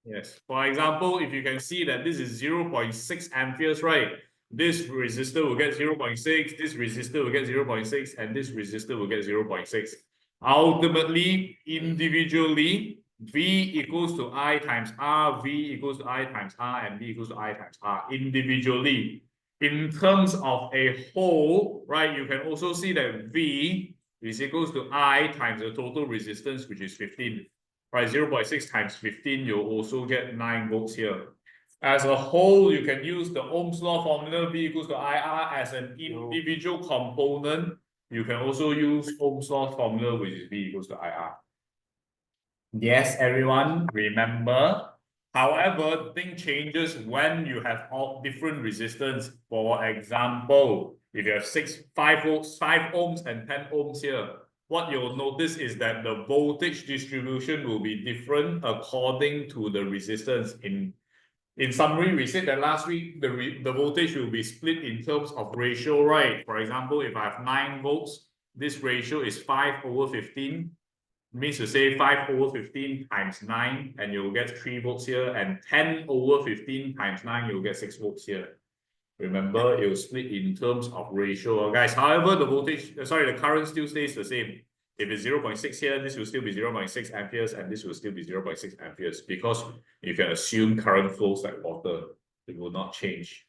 Yes. For example, if you can see that this is 0.6 amperes, right? This resistor will get 0.6, this resistor will get 0.6, and this resistor will get 0.6. Ultimately, individually, V equals to I times R, V equals to I times R, and V equals to I times R individually. In terms of a whole, right, you can also see that V is equals to I times the total resistance, which is 15. Right, 0.6 times 15, you'll also get 9 volts here. As a whole, you can use the Ohm's law formula, V equals to IR as an individual component. You can also use Ohm's law formula, which is V equals to IR. Yes, everyone, remember. However, thing changes when you have all different resistance. For example, if you have 5 volts, 5 ohms and 10 ohms here, what you'll notice is that the voltage distribution will be different according to the resistance. In summary, we said that last week the voltage will be split in terms of ratio, right? For example, if I have 9 volts, this ratio is 5 over 15. Means to say 5 over 15 times 9, and you'll get 3 volts here, and 10 over 15 times 9, you'll get 6 volts here. Remember, it will split in terms of ratio, guys. However, the voltage, the current still stays the same. If it's 0.6 here, this will still be 0.6 amperes, and this will still be 0.6 amperes, because you can assume current flows like water. It will not change.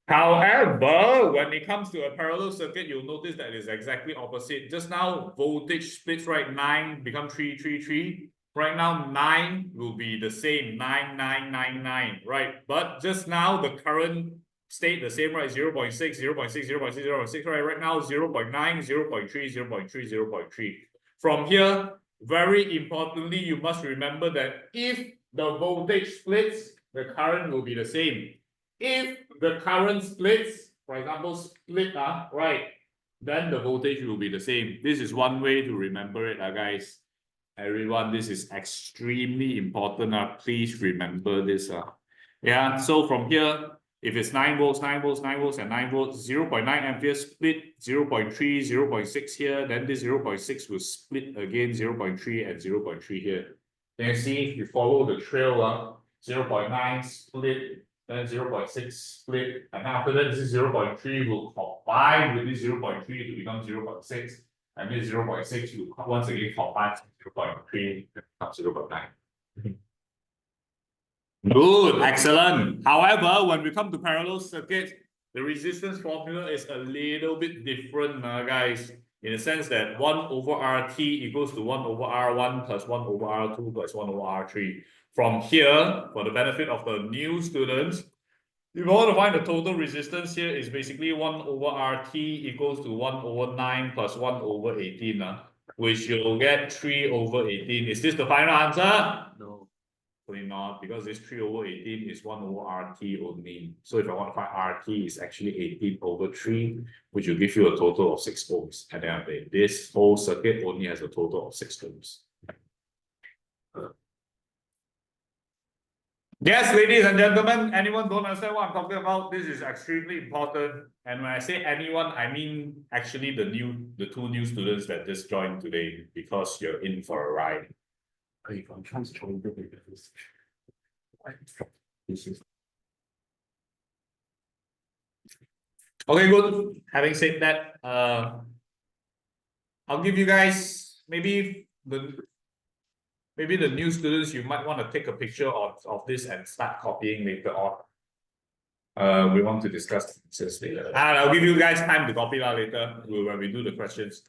However, when it comes to a parallel circuit, you'll notice that it's exactly opposite. Just now, voltage splits, right? 9 become 3, 3, 3. Right now, 9 will be the same, 9, 9, 9, 9, right? But just now, the current stayed the same, right? 0.6, 0.6, 0.6, 0.6, right? Right now, 0.9, 0.3, 0.3, 0.3. From here, very importantly, you must remember that if the voltage splits, the current will be the same. If the current splits, for example, split, right, then the voltage will be the same. This is one way to remember it, guys. Everyone, this is extremely important. Please remember this. Yeah, so from here, if it's 9 volts, 9 volts, 9 volts, and 9 volts, 0.9 amperes split 0.3, 0.6 here, then this 0.6 will split again 0.3 and 0.3 here. Then you see, if you follow the trail, 0.9 split, then 0.6 split, and after that, this 0.3 will combine with this 0.3 to become 0.6, and this 0.6 will once again combine to 0.3 to become 0.9. Good, excellent. However, when we come to parallel circuits, the resistance formula is a little bit different, guys, in the sense that 1 over RT equals to 1 over R1 plus 1 over R2 plus 1 over R3. From here, for the benefit of the new students, if you want to find the total resistance here, is basically 1 over RT equals to 1 over 9 plus 1 over 18, which you'll get 3 over 18. Is this the final answer? No. Probably not, because this 3 over 18 is 1 over RT only. So if I want to find RT, it's actually 18 over 3, which will give you a total of 6 ohms. And then this whole circuit only has a total of 6 ohms. Yes, ladies and gentlemen, anyone don't understand what I'm talking about? This is extremely important. And when I say anyone, I mean actually the 2 new students that just joined today, because you're in for a ride. Okay, good. Having said that, I'll give you guys maybe the new students, you might want to take a picture of this and start copying later on. We want to discuss this later. And I'll give you guys time to copy that later when we do the questions.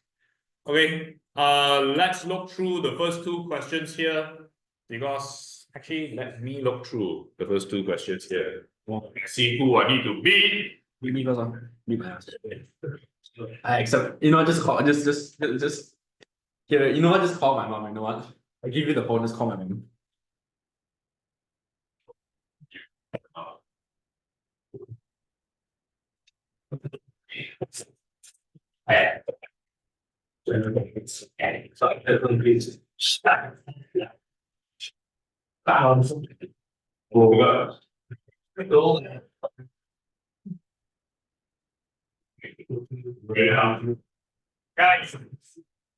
Okay, let's look through the first 2 questions here, because actually let me look through the first 2 questions here. See who I need to beat. Me first. Except, you know, just call, just here, you know what, just call my mom, you know what? I give you the phone, just call my mom. Guys,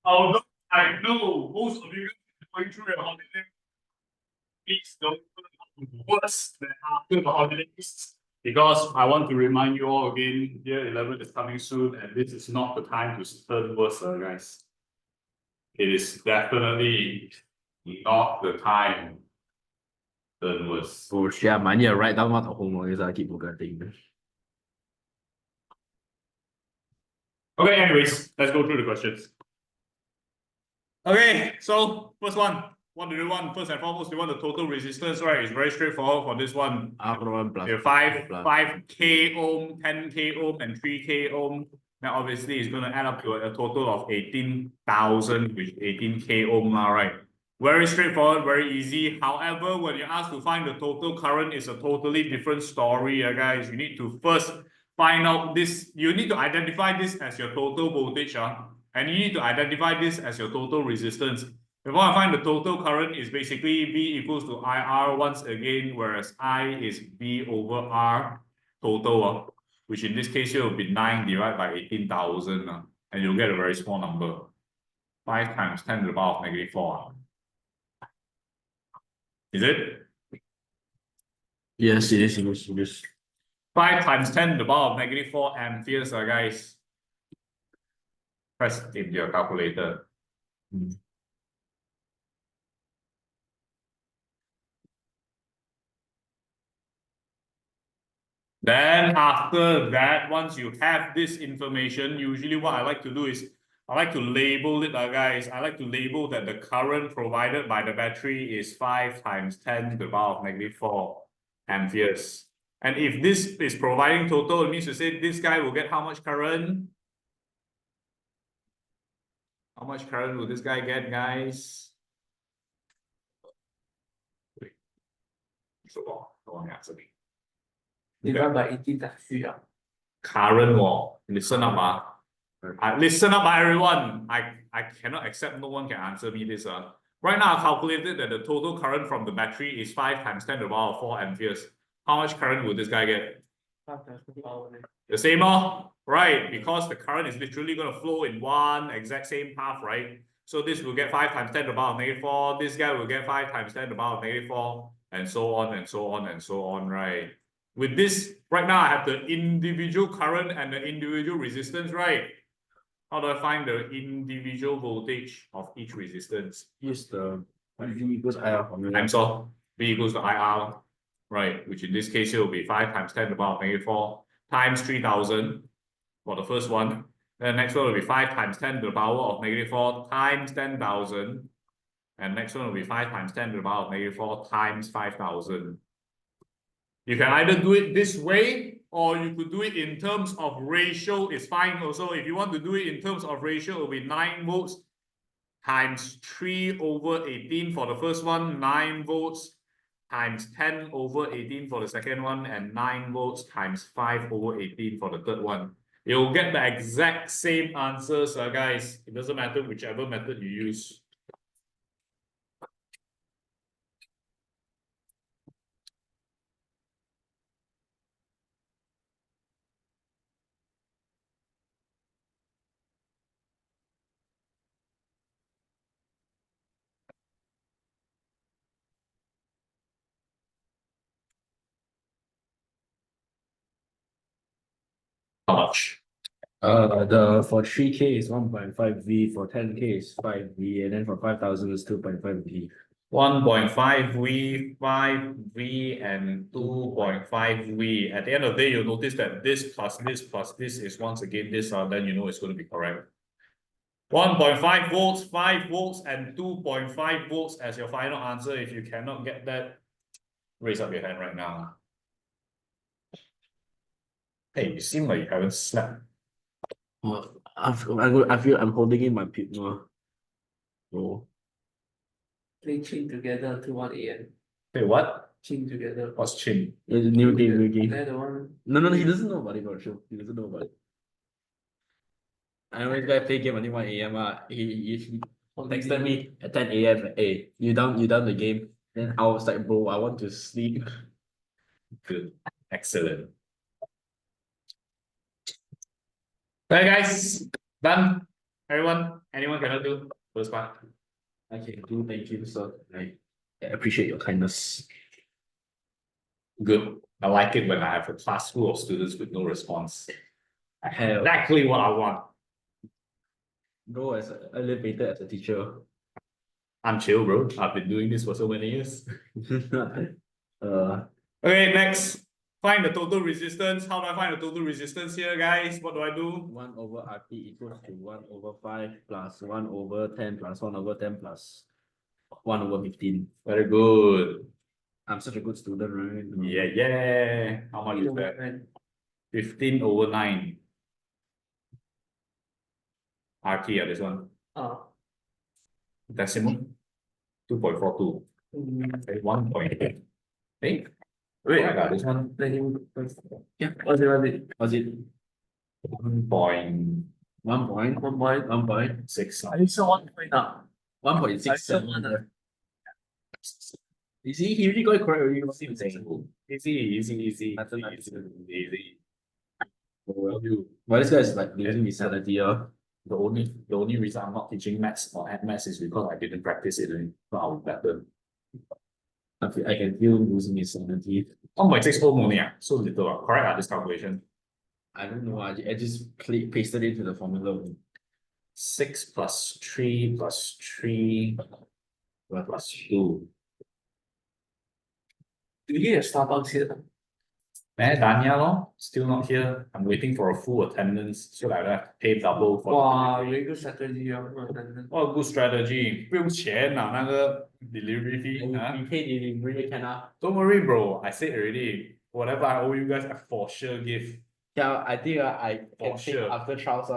although I know most of you are going through a holiday, Please don't put worse than after the holidays. Because I want to remind you all again, year 11 is coming soon, and this is not the time to turn worse, guys. It is definitely not the time to turn worse. Oh shit, I need to write down what the homework is. I keep forgetting. Okay, anyways, let's go through the questions. Okay, so first one. What do you want? First and foremost, you want the total resistance, right? It's very straightforward for this one. Plus 5k ohm, 10k ohm, and 3k ohm. Now, obviously, it's going to add up to a total of 18,000, which is 18k ohm now, right? Very straightforward, very easy. However, when you ask to find the total current, it's a totally different story, guys. You need to first find out this. You need to identify this as your total voltage, and you need to identify this as your total resistance. If I want to find the total current, is basically V equals to IR once again, whereas I is V over R total, which in this case here will be 9 divided by 18,000, and you'll get a very small number. 5 times 10 to the power of negative 4. Is it? Yes, it is. 5 times 10 to the power of negative 4 amperes, guys. Press into your calculator. Then after that, once you have this information, usually what I like to do is I like to label it, guys. I like to label that the current provided by the battery is 5 times 10 to the power of negative 4 amperes. And if this is providing total, it means to say this guy will get how much current? How much current will this guy get, guys? Wait. So long. No one answer me. Divided by 18 times 3. Current, listen up, listen up, everyone. I cannot accept no one can answer me this. Right now, I calculated that the total current from the battery is 5 times 10 to the power of 4 amperes. How much current would this guy get? 5 times 10 power. The same, right? Because the current is literally going to flow in one exact same path, right? So this will get 5 times 10 to the power of negative 4. This guy will get 5 times 10 to the power of negative 4, and so on and so on and so on, right? With this, right now I have the individual current and the individual resistance, right? How do I find the individual voltage of each resistance? Use the V equals IR formula. Times all V equals to IR, right? Which in this case here will be 5 times 10 to the power of negative 4 times 3,000 for the first one. Then the next one will be 5 times 10 to the power of negative 4 times 10,000. And next one will be 5 times 10 to the power of negative 4 times 5,000. You can either do it this way, or you could do it in terms of ratio. It's fine also. If you want to do it in terms of ratio, it will be 9 volts times 3 over 18 for the first one, 9 volts times 10 over 18 for the second one, and 9 volts times 5 over 18 for the third one. You'll get the exact same answers, guys. It doesn't matter whichever method you use. How much? The for 3K is 1.5 V, for 10K is 5 V, and then for 5,000 is 2.5 V. 1.5 V, 5 V, and 2.5 V. At the end of the day, you'll notice that this plus this is once again this, then you know it's going to be correct. 1.5 volts, 5 volts, and 2.5 volts as your final answer. If you cannot get that, raise up your hand right now. Hey, you seem like you haven't slept. Well, I feel I'm holding in my pip now. Oh. Play Chin together until 1 AM. Hey, what? Chin together. What's chin? It's a new game. They're the one. No, he doesn't know about it, for sure. He doesn't know about it. I know this guy play game until 1 AM. He texted me at 10 AM. Hey, you done the game? Then I was like, bro, I want to sleep. Good. Excellent. Right, guys. Done. Everyone? Anyone cannot do? First part. I can do, thank you, sir. Right. I appreciate your kindness. Good. I like it when I have a class full of students with no response. Hell. Exactly what I want. Bro, as elevated as a teacher. I'm chill, bro. I've been doing this for so many years. uh, Okay, next. Find the total resistance. How do I find the total resistance here, guys? What do I do? 1 over RT equals to 1 over 5 plus 1 over 10 plus 1 over 10 plus 1 over 15. Very good. I'm such a good student, right? Yeah, yeah. How much is that? 15 over 9. RT, this one. Decimal. 2.42. Okay, 1.8. Hey, wait, I got this one. Yeah. What's it? Was it 1 point 1 point? 1 point. 6. I saw 1 point now. 1.67. You see, he really got it correct already. Easy. Mathematics. Easy. Well, this guy is like losing his sanity. The only reason I'm not teaching maths or add maths is because I didn't practice it in our pattern. I can feel him losing his sanity. 1.6 ohm only, so little. Correct, this calculation. I don't know. I just pasted it into the formula. 6 plus 3 plus 3 plus 2. Do you get a Starbucks here? Dania lor, still not here. I'm waiting for a full attendance so that I don't have to pay double for Wow, delivery. very good strategy. What a good strategy. 不用钱啊，那个 delivery fee. You pay delivery can Don't worry, bro. I said already. Whatever I owe you guys, I for sure give. Yeah, I think I For can save sure. after trials.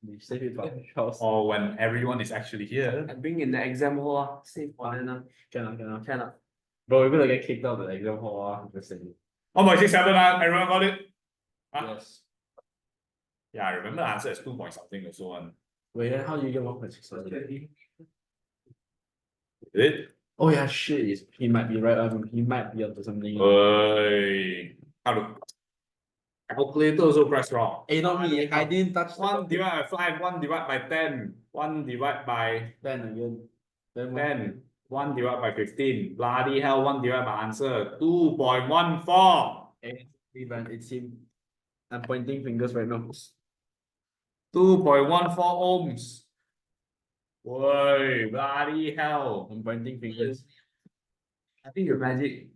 We save it for trials. Or when everyone is actually here. I bring in the exam hall. Save for them. Can. Bro, we're gonna get kicked out of the exam hall. Just saying. 1.67, everyone got it? Yes. Yeah, I remember the answer is 2 point something or so on. Wait, then how do you get 1.6? Is it? Oh yeah, shit. He might be right. He might be onto something. Hey. How to calculator also press wrong. Hey, not me. I didn't touch the 1 divided by 5, 1 divided by 10, 1 divided by 10 again. Then 10, 1 divided by 15. Bloody hell, 1 divided by answer 2.14. It's him. I'm pointing fingers right now. 2.14 ohms. Whoa, bloody hell. I'm pointing fingers. I think you're magic.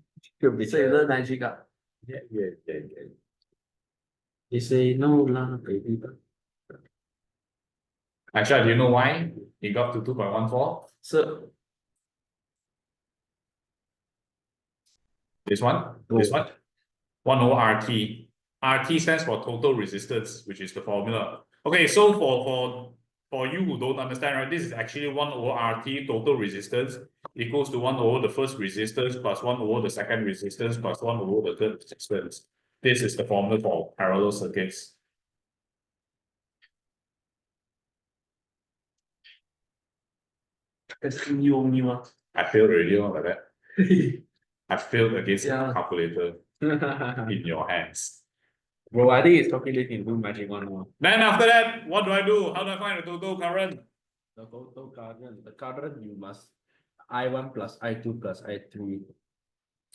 Could be. So you learn magic. Yeah. They say no lah, baby. Actually, do you know why it got to 2.14? So This one? This one? 1 over RT. RT stands for total resistance, which is the formula. Okay, so for you who don't understand, right, this is actually 1 over RT total resistance equals to 1 over the first resistance plus 1 over the second resistance plus 1 over the third resistance. This is the formula for parallel circuits. that's you only one. I failed already like that. I failed against Yeah. a calculator in your hands. Bro, I think it's calculating do magic one more. Then after that, what do I do? How do I find the total current? The total current. The current you must I1 plus I2 plus I3.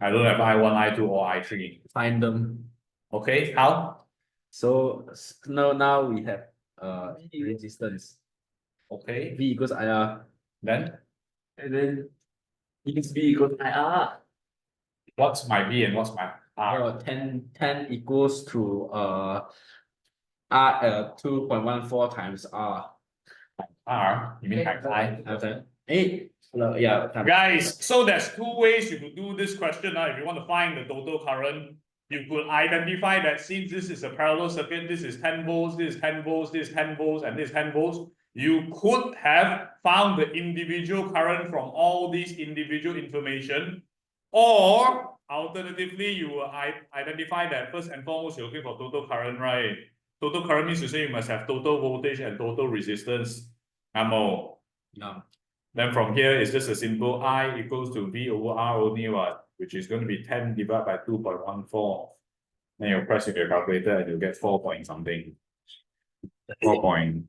I don't have I1, I2, or I3. Find them. Okay, how? So now we have resistance. Okay, V equals IR. then And then it's B equals IR. what's my V and what's my R? 10 equals to R 2.14 times R. R, you mean times I? Okay. 8. Yeah. Guys, so there's 2 ways you could do this question. If you want to find the total current, you could identify that since this is a parallel circuit, this is 10 volts, this is 10 volts, this is 10 volts, and this is 10 volts. You could have found the individual current from all these individual information, or alternatively, you will identify that first and foremost, you're looking for total current, right? Total current means to say you must have total voltage and total resistance. Ammo. No. Then from here, it's just a simple I equals to V over R only, which is going to be 10 divided by 2.14. Then you press in your calculator and you get 4 point something. 4 point.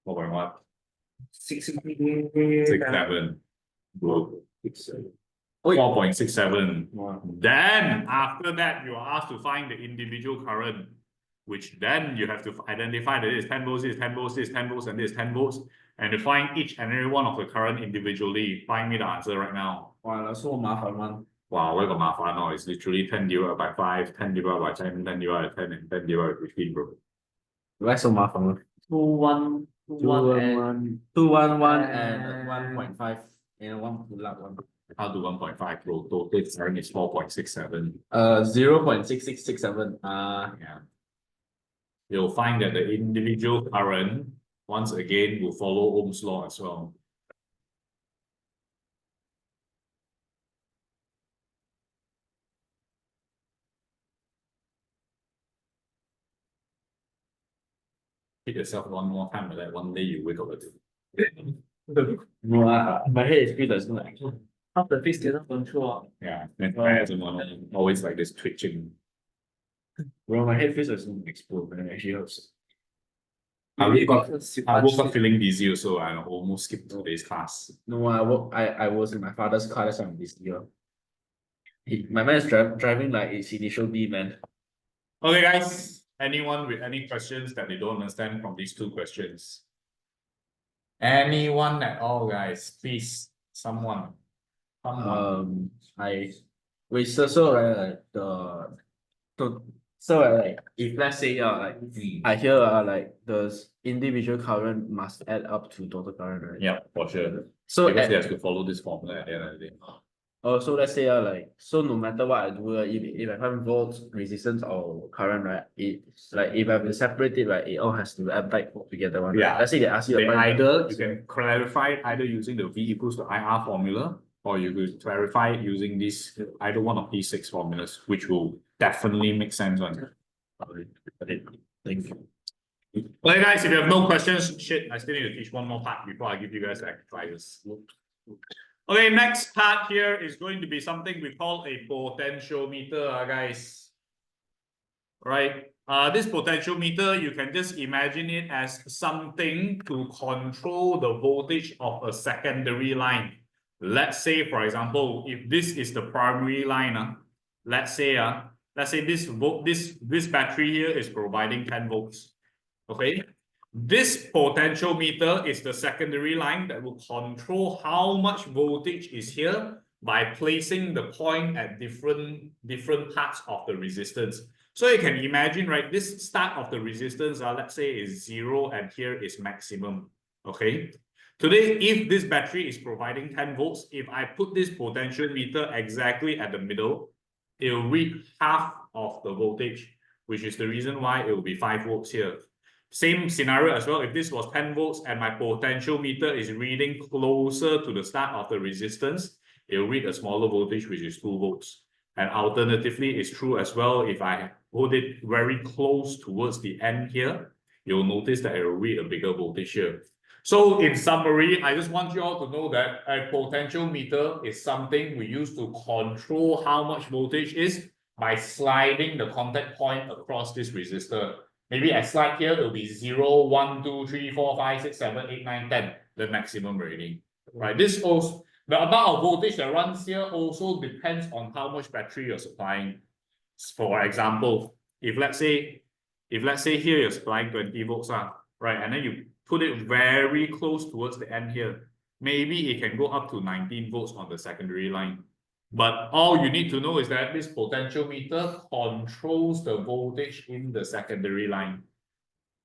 4 point what? 6 6, 7. Good. Oi. 4.67. Wow. Then after that, you are asked to find the individual current, which then you have to identify that it is 10 volts, this is 10 volts, this is 10 volts, and this is 10 volts, and to find each and every one of the current individually. Find me the answer right now. Wow, so 麻烦 one. Wow, where got 麻烦 no? It's literally 10 divided by 5, 10 divided by 10, 10 divided by 10, and 10 divided by 15, bro. Why so 麻烦 one? 2-1, 2-1 and 211 and 1.5 and 1 pull up one. How do 1.5 bro? Total current is 4.67. 0.6667. Yeah. You'll find that the individual current, once again, will follow Ohm's law as well. Hit yourself one more time, like one day you wake up with it. No, my head is pretty doesn't like. half the face cannot control. Yeah, and I as always like this twitching. Bro, my head feels doesn't explode, but it actually helps. I woke up I woke up up. feeling dizzy, so I almost skipped today's class. No, I was in my father's car, that's why I'm this year. My man is driving like it's initial D, man. Okay, guys. Anyone with any questions that they don't understand from these two questions? Anyone at all, guys? Please, someone. I wait, so like like if let's say like I hear like the individual current must add up to total current, right? Yeah, for sure. So Because they have to follow this formula at the end of the day. so let's say like so no matter what I do, if I find volts, resistance or current, right? It's like if I have to separate it, right, it all has to add back together one. Yeah. Right? Let's say they ask you They to find either you can clarify it either using the V equals to IR formula, or you could clarify it using this either one of these 6 formulas, which will definitely make sense on. Thank you. Okay, guys, if you have no questions, shit, I still need to teach one more part before I give you guys the exercises. Okay, next part here is going to be something we call a potentiometer, guys. Right? This potentiometer, you can just imagine it as something to control the voltage of a secondary line. Let's say, for example, if this is the primary line, let's say this battery here is providing 10 volts. Okay. This potentiometer is the secondary line that will control how much voltage is here by placing the point at different parts of the resistance. So you can imagine, right, this start of the resistance, let's say is 0 and here is maximum. Okay. Today, if this battery is providing 10 volts, if I put this potentiometer exactly at the middle, it will read half of the voltage, which is the reason why it will be 5 volts here. Same scenario as well. If this was 10 volts and my potentiometer is reading closer to the start of the resistance, it will read a smaller voltage, which is 2 volts. And alternatively, it's true as well. If I hold it very close towards the end here, you'll notice that it will read a bigger voltage here. So in summary, I just want you all to know that a potentiometer is something we use to control how much voltage is by sliding the contact point across this resistor. Maybe I slide here, it will be 0, 1, 2, 3, 4, 5, 6, 7, 8, 9, 10, the maximum reading. Right? This also, the amount of voltage that runs here also depends on how much battery you're supplying. For example, if let's say here you're supplying 20 volts, right? And then you put it very close towards the end here, maybe it can go up to 19 volts on the secondary line. But all you need to know is that this potentiometer controls the voltage in the secondary line.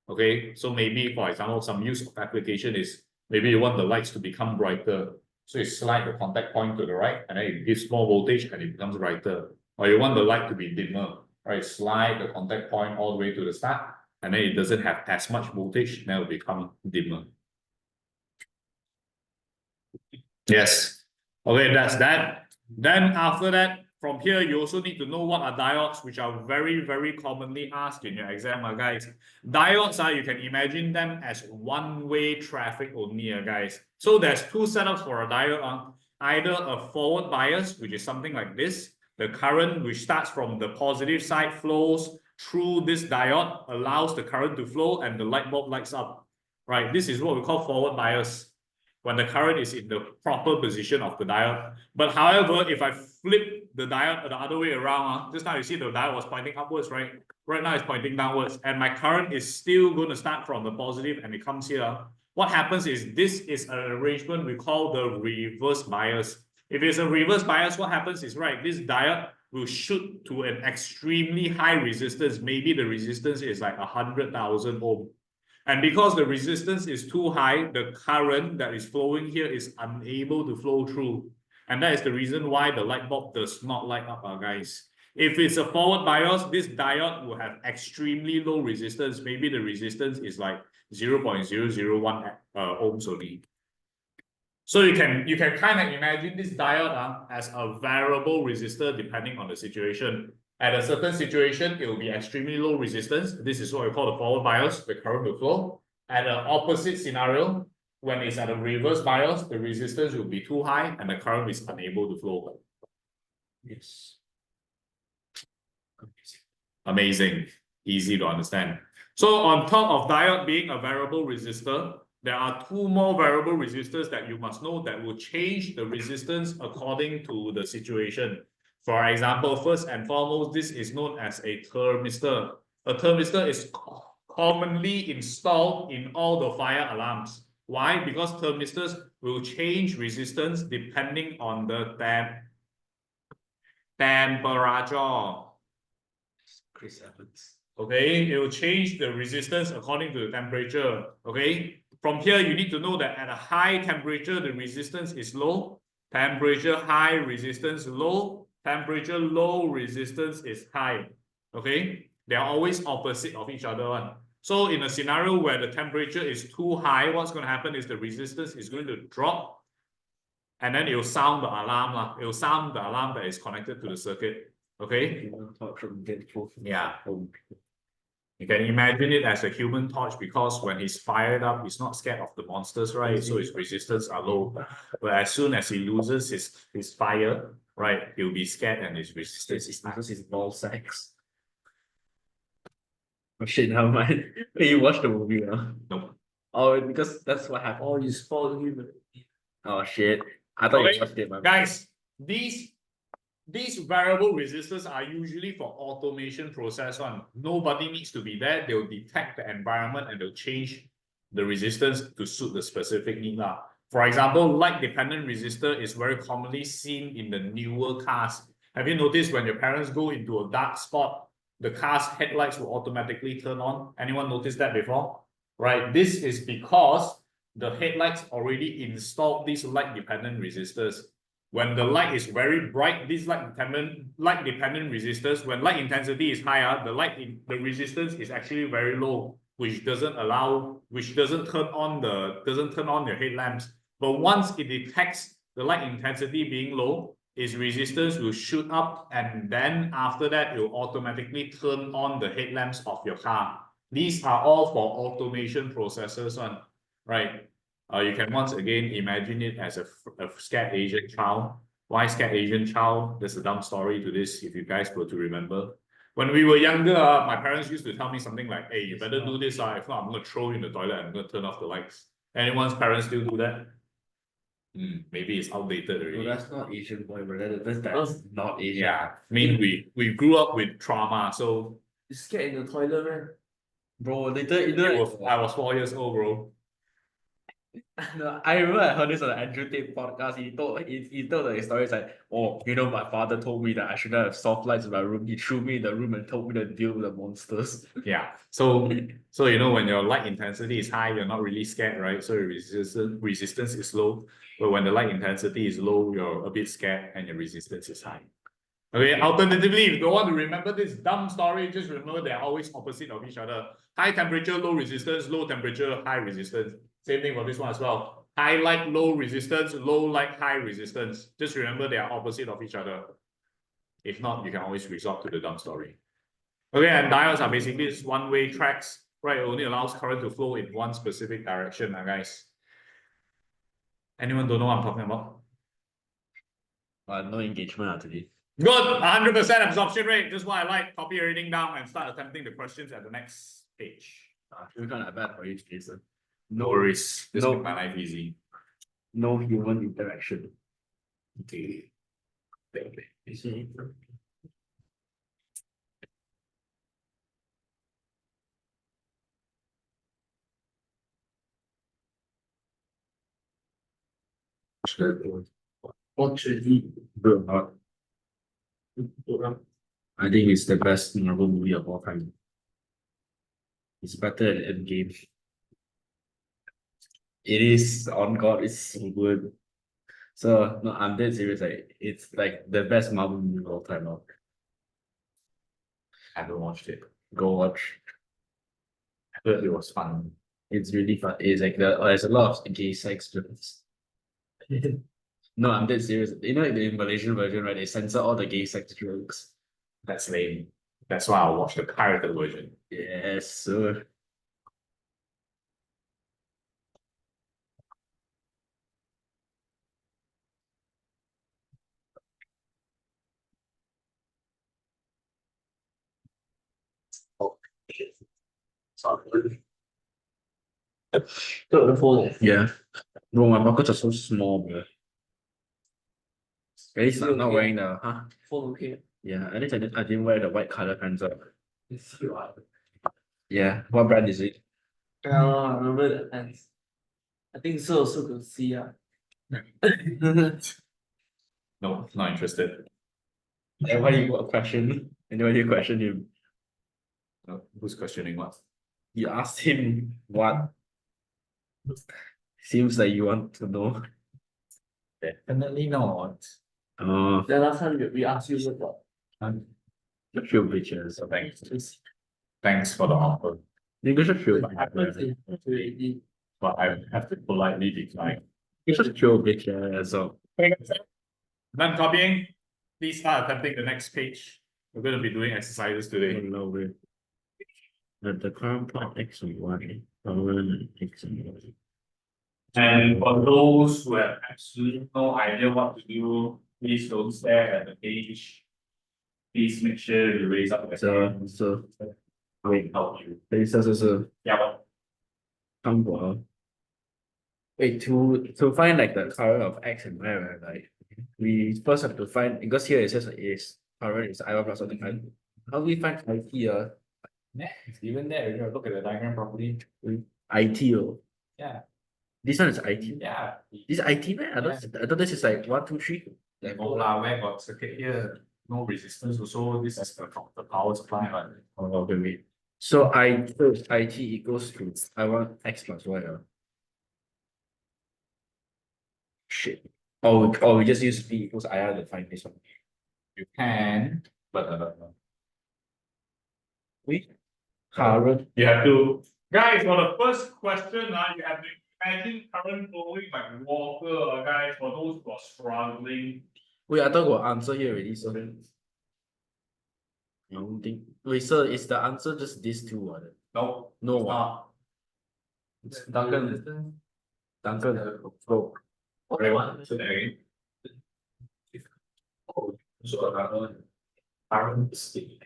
Okay, so maybe, for example, some use of application is maybe you want the lights to become brighter. So you slide the contact point to the right, and then it gives more voltage and it becomes brighter. Or you want the light to be dimmer, right? Slide the contact point all the way to the start, and then it doesn't have as much voltage, then it will become dimmer. Yes. Okay, that's that. Then after that, from here, you also need to know what are diodes, which are very, very commonly asked in your exam, guys. Diodes, you can imagine them as one-way traffic only, guys. So there's 2 setups for a diode. Either a forward bias, which is something like this. The current which starts from the positive side flows through this diode, allows the current to flow, and the light bulb lights up. Right, this is what we call forward bias. when the current is in the proper position of the diode. But however, if I flip the diode the other way around, just now you see the diode was pointing upwards, right? Right now it's pointing downwards, and my current is still going to start from the positive and it comes here. What happens is this is an arrangement we call the reverse bias. If it's a reverse bias, what happens is, right, this diode will shoot to an extremely high resistance. Maybe the resistance is like 100,000 ohm. And because the resistance is too high, the current that is flowing here is unable to flow through. And that is the reason why the light bulb does not light up, guys. If it's a forward bias, this diode will have extremely low resistance. Maybe the resistance is like 0.001 ohms only. So you can kind of imagine this diode as a variable resistor depending on the situation. At a certain situation, it will be extremely low resistance. This is what we call the forward bias, the current will flow. At an opposite scenario, when it's at a reverse bias, the resistance will be too high and the current is unable to flow. Yes. Amazing, easy to understand. So on top of diode being a variable resistor, there are two more variable resistors that you must know that will change the resistance according to the situation. For example, first and foremost, this is known as a thermistor. A thermistor is commonly installed in all the fire alarms. Why? Because thermistors will change resistance depending on the temperature. Chris Evans. Okay, it will change the resistance according to the temperature. Okay, from here you need to know that at a high temperature the resistance is low, temperature high, resistance low, temperature low, resistance is high. Okay, they are always opposite of each other. So in a scenario where the temperature is too high, what's going to happen is the resistance is going to drop, and then it will sound the alarm. It will sound the alarm that is connected to the circuit. Okay. Yeah. You can imagine it as a human torch because when he's fired up, he's not scared of the monsters, right? So his resistance are low. But as soon as he loses his fire, right, he'll be scared and his resistance is high. Because his ball sacks. Oh shit, never mind. Hey, you watched the movie, huh? Nope. Oh, because that's what happened. Oh, you spoiled him. Oh shit. I thought Okay, you watched it, man. Guys, these variable resistors are usually for automation process one. Nobody needs to be there. They'll detect the environment and they'll change the resistance to suit the specific need. For example, light-dependent resistor is very commonly seen in the newer cars. Have you noticed when your parents go into a dark spot, the car's headlights will automatically turn on? Anyone noticed that before? Right, this is because the headlights already installed these light-dependent resistors. When the light is very bright, these light-dependent resistors, when light intensity is higher, the resistance is actually very low, which doesn't turn on your headlamps. But once it detects the light intensity being low, its resistance will shoot up, and then after that, it will automatically turn on the headlamps of your car. These are all for automation processes, right? You can once again imagine it as a scared Asian child. Why scared Asian child? There's a dumb story to this, if you guys were to remember. When we were younger, my parents used to tell me something like, hey, you better do this, if not, I'm going to throw you in the toilet and I'm going to turn off the lights. Anyone's parents still do that? Maybe it's outdated already. No, that's not Asian boy, bro. That's not Asian. Yeah, I mean, we grew up with trauma, so. You scared in the toilet, man? Bro, later, I was 4 years old, bro. No, I remember I heard this on the Andrew Tate podcast. He told the story. It's like, oh, my father told me that I shouldn't have soft lights in my room. He threw me in the room and told me to deal with the monsters. Yeah. So when your light intensity is high, you're not really scared, right? So your resistance is low. But when the light intensity is low, you're a bit scared and your resistance is high. Okay, alternatively, if you don't want to remember this dumb story, just remember they're always opposite of each other. High temperature, low resistance, low temperature, high resistance. Same thing for this one as well. High light, low resistance, low light, high resistance. Just remember they are opposite of each other. If not, you can always resort to the dumb story. Okay, and diodes are basically just one-way tracks, right? It only allows current to flow in one specific direction, guys. Anyone don't know what I'm talking about? No engagement today. Good, 100% absorption rate. Just what I like. Copy everything down and start attempting the questions at the next page. We're kind of bad for you, Jason. No worries. Just no. make my life easy. no human interaction. Okay. What should he? Bro, I think it's the best Marvel movie of all time. It's better than Endgame. It is on God, it's so good. So no, I'm dead serious. Like it's like the best Marvel movie of all time. I haven't watched it. Go watch. I heard it was fun. It's really fun. It's like there's a lot of gay sex jokes. No, I'm dead serious. You know, like the Malaysian version, right? They censor all the gay sex jokes. That's lame. That's why I'll watch the pirated version. Yes, sir. Sorry. Got the phone. Yeah. Bro, my pockets are so small, bro. At least I'm not Okay. wearing the Phone okay. Yeah, at least I didn't wear the white color pants up. It's you are. Yeah. What brand is it? I remember the pants. I think so also can see No, not interested. And why you got a question? And why you question him? Who's questioning what? You asked him what? Seems like you want to know. Definitely not. Oh, The last time we asked you what. a few bitches. So thanks for the offer. You should feel Already. But I have to politely decline. You should feel bitches. So Done copying. Please start attempting the next page. We're going to be doing exercises today. no way. The current plot X and Y. Current X and Y. And for those who have absolutely no idea what to do, please don't stare at the page. Please make sure you raise up the hand. So Wait, help you. 就是 Yeah, but 汤果. Wait, to find like the current of X and Y, right? Like we first have to find because here it says is current is I1 plus something. How do we find IT? yeah, it's even there. You look at the diagram properly. IT. Yeah, This one is IT. yeah. This is IT, man. I thought this is like 1, 2, 3. Like No lah, where got circuit here? No resistance also. This is the power supply one. Oh, okay, wait. So IT equals to I1 X plus Y. Shit. Oh, we just use V equals IR to find this one. You can, but Wait. Current. you have to, guys, for the first question, you have to imagine current flowing like water, guys, for those who are struggling. Wait, I thought got answer here already, so I don't think. Wait, so is the answer just these two? No, No, it's not. it's Duncan. Go. Okay, one, so there again. Oh, so another one. Current state.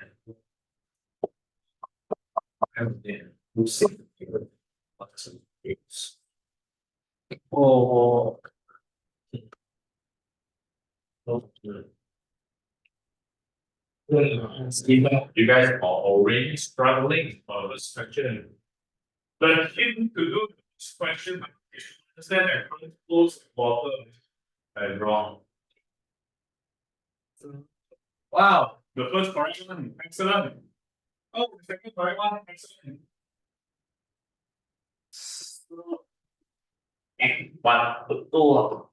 Oh. You guys are already struggling for this question. The hint to do this question is to understand that current flows water and wrong. Wow, the first correct one, excellent. Oh, the second correct one, excellent. But Oh,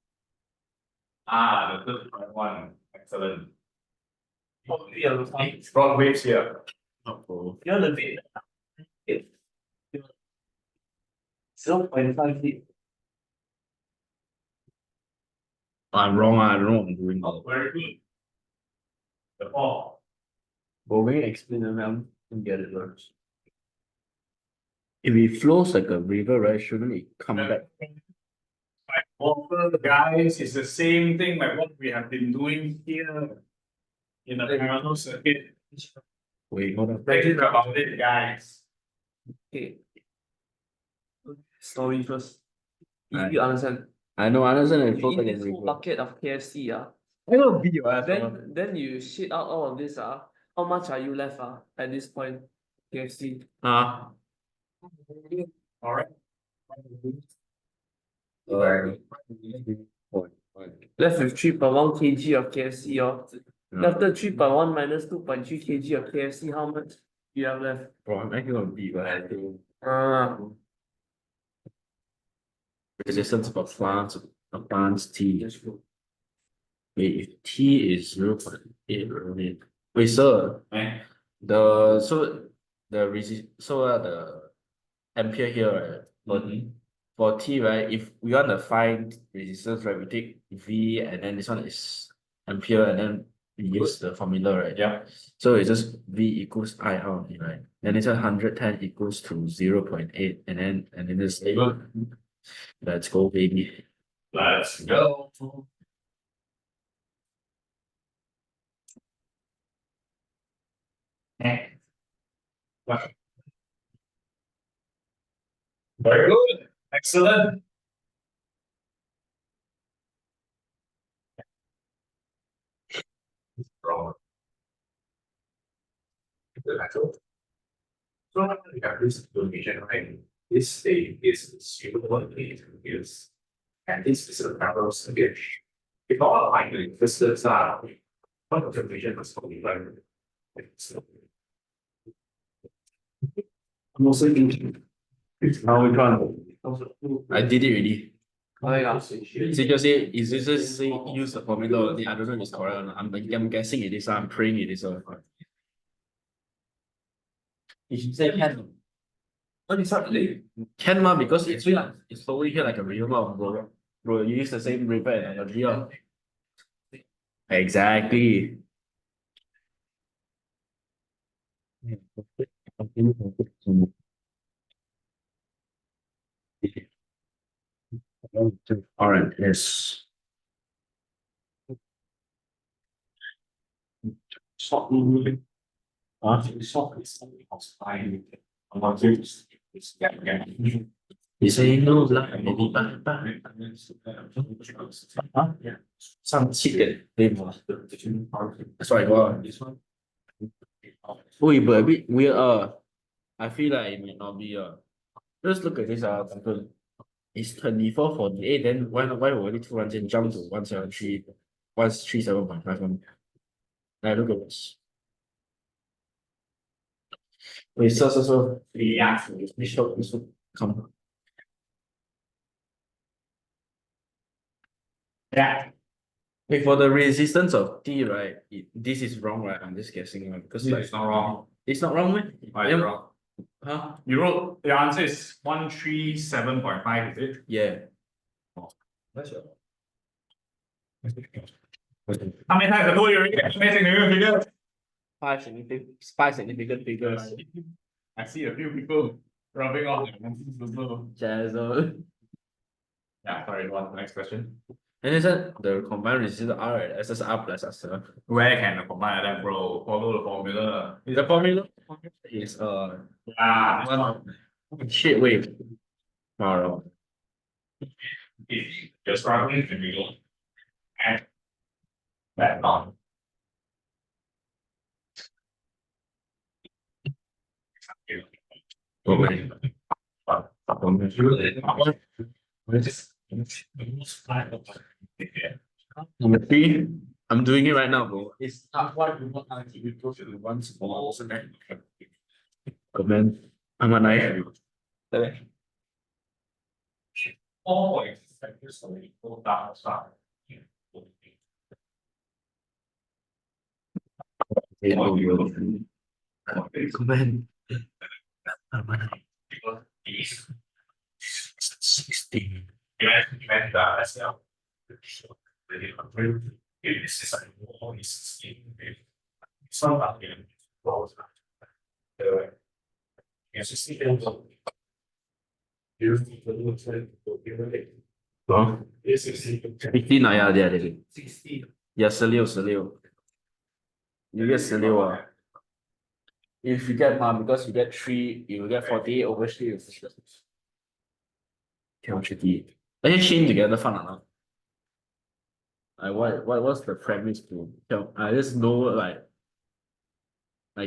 the third correct one, excellent. oh, yeah, the fine. Strong waves here. You're the bit. 0.5 feet. I'm wrong. I don't know what I'm doing. Oh, very good. The ball. But when you explain around and get it works. If it flows like a river, right? Shouldn't it come back? Like water, guys, it's the same thing like what we have been doing here in the parallel circuit. Wait, hold on. Think about it, guys. Okay. Story first. Right. You understand? I know, I understand You it flows eat like this a whole river. bucket of KFC, I know B, right? then you shit out all of this, how much are you left, at this point? KFC. Alright. Left with 3.1 kg of KFC, Yeah. After 3.1 minus 2.3 kg of KFC, how much you have left? Bro, I'm actually gonna beat, but I think resistance of plants T. Wait, if T is 0.8, right? Wait, sir, the ampere here, right? For T, right? If we want to find resistance, right, we take V and then this one is ampere and then we use the formula, right? Yeah. So it's just V equals I out, right? Then it's 110 equals to 0.8 and then this let's go, baby. Let's go. Very good. Excellent. Wrong. So we have this information, right? This state is 0.8 is, and this is a parallel circuit. If all aligned resistors are, what information is only learned? I'm also thinking. Now we trying. I did it already. Oh, So just say, is this just say use the formula only? I don't know if it's correct or not. I'm guessing it is. I'm praying it is. You should say can. What is happening? Can ma, because it's slowly here like a river, bro. Bro, you use the same river analogy. Exactly. All right, yes. Stop moving. Stop is something else. I want to. You say no lah, maybe some chicken flavor. That's why I got. This one. Wait, but a bit weird. I feel like it may not be. Just look at this. Uncle. It's 24.48. Then why will it 突然间 jump to 173, 137.5? Look at this. Wait, so. Yeah. This show, come. Yeah. Wait, for the resistance of T, right? This is wrong, right? I'm just guessing, right? Because It's not wrong. it's not wrong, man. Why is it wrong? Huh? You wrote the answer is 137.5, is it? Yeah. That's it. How many times I told you already? Amazing figure. Five significant figures. I see a few people rubbing off their nonsense as well. Jazzle. Yeah, sorry, go on to the next question. And is that the combined resistance R, right? SSR plus SR. Where can the combine that, bro? Follow the formula. The formula is Yeah, shit wait. Tomorrow. if you're struggling to do and that on. Okay. Number 3. I'm doing it right now, bro. It's not what we want to go to one small comment. I'm a knife. All factors only go down side. Comment. I'm a knife. 16. Huh? 15 啊，yeah, yeah. 60. Yeah, 16. You get 16 If you get because you get 3, you will get 48 over 3. Cannot tricky. Actually, chain together fun or not? Like what's the premise to tell? I just know like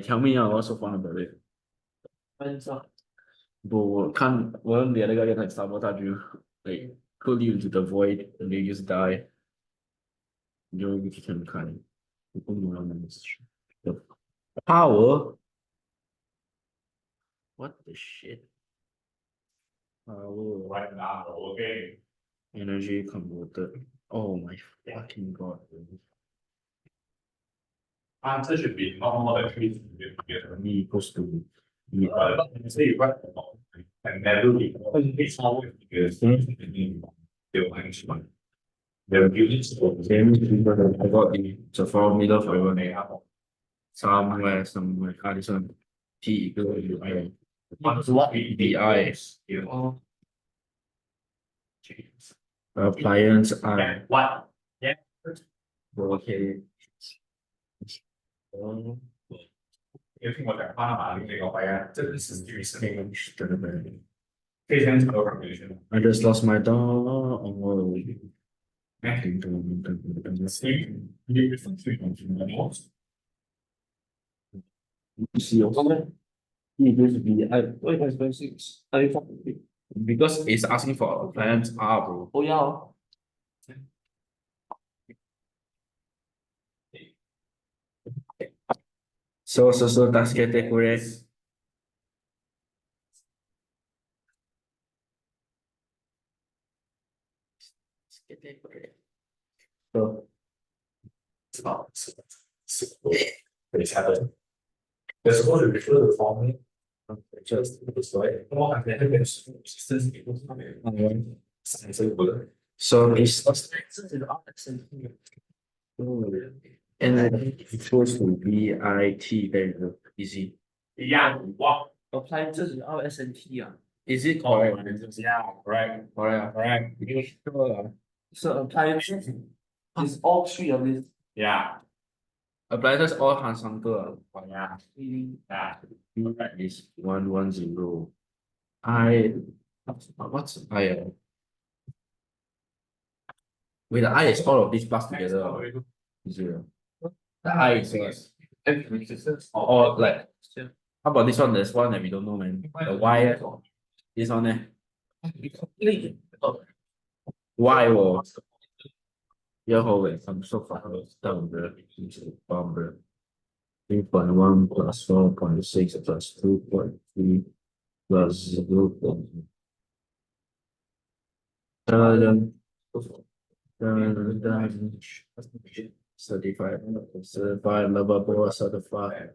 tell me what's so fun about it. Friends ah. But can't won't the other guy like sabotage you? Like pull you into the void and you just die. You know, can kind the power. What the shit? Power Right now, okay. energy converted. Oh my fucking god. Answer should be not more than 3 together. E equals to E. But say you write and never be it's always because they will actually their units will Same I got the formula for somewhere. This one T equals to I. what BI. Oh, Appliance I. what Okay. 有听我讲话了吗？你那个怀呀，这个是句式， Change the value. 非常多 calculation。 I just lost my dog. Oh, see also E equals to BI why is my six? Are you fucking because it's asking for appliance R, bro. Oh yeah. Oh. So that's get it correct. So It's happened. They're supposed to refer to the formula. Just destroy more academic systems. so it's This is the accent. and then it's supposed to BIT very easy. Yeah, what? Appliances is our SNT ah. Is it Oh, correct? yeah, correct, Correct. correct. You sure? So appliances is all three of these. Yeah, Appliances all has uncle. yeah, Really. yeah. Is 110. I what's I? Wait, the I is all of these plus together. Zero. The I is what? Or like how about this one? There's one that we don't know, man. The Y. This one eh? Y was. Yeah, hold it. I'm so fucking dumb, bro. Bomb, bro. 3.1 plus 4.6 plus 2.3 plus 0. Certified, lovable, certified.